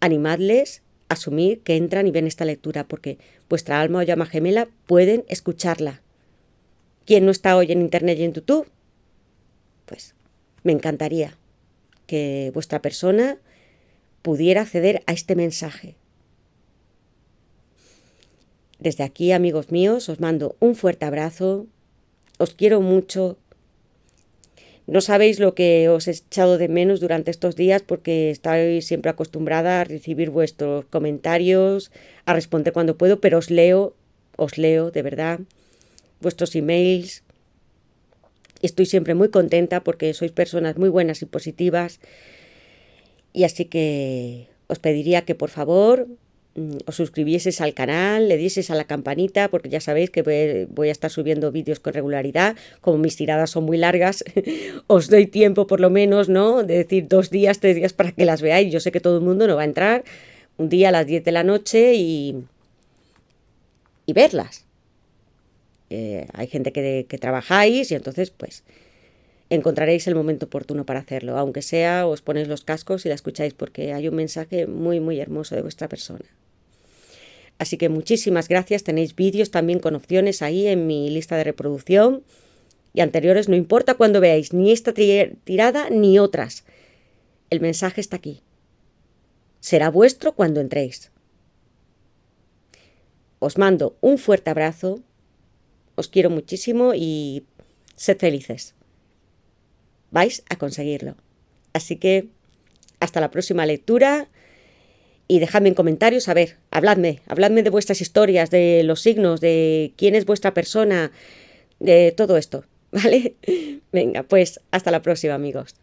Animadles a asumir que entran y ven esta lectura, porque vuestra alma o llama gemela pueden escucharla. ¿Quién no está hoy en internet y en YouTube? Pues me encantaría que vuestra persona pudiera acceder a este mensaje. Desde aquí, amigos míos, os mando un fuerte abrazo. Os quiero mucho. No sabéis lo que os he echado de menos durante estos días porque estoy siempre acostumbrada a recibir vuestros comentarios, a responder cuando puedo, pero os leo, de verdad, vuestros emails. Estoy siempre muy contenta porque sois personas muy buenas y positivas. Y así que os pediría que por favor os suscribieseis al canal, le dieseis a la campanita, porque ya sabéis que voy a estar subiendo vídeos con regularidad. Como mis tiradas son muy largas, os doy tiempo por lo menos, ¿no? De decir 2 días, 3 días para que las veáis. Yo sé que todo el mundo no va a entrar un día a las 10 de la noche y verlas. Hay gente que trabajáis y entonces pues encontraréis el momento oportuno para hacerlo. Aunque sea, os ponéis los cascos y la escucháis porque hay un mensaje muy, muy hermoso de vuestra persona. Así que muchísimas gracias. Tenéis vídeos también con opciones ahí en mi lista de reproducción y anteriores. No importa cuando veáis ni esta tirada ni otras. El mensaje está aquí. Será vuestro cuando entréis. Os mando un fuerte abrazo. Os quiero muchísimo y sed felices. Vais a conseguirlo. Así que hasta la próxima lectura. Y dejadme en comentarios, a ver, habladme de vuestras historias, de los signos, de quién es vuestra persona, de todo esto, ¿vale? Venga, pues hasta la próxima, amigos.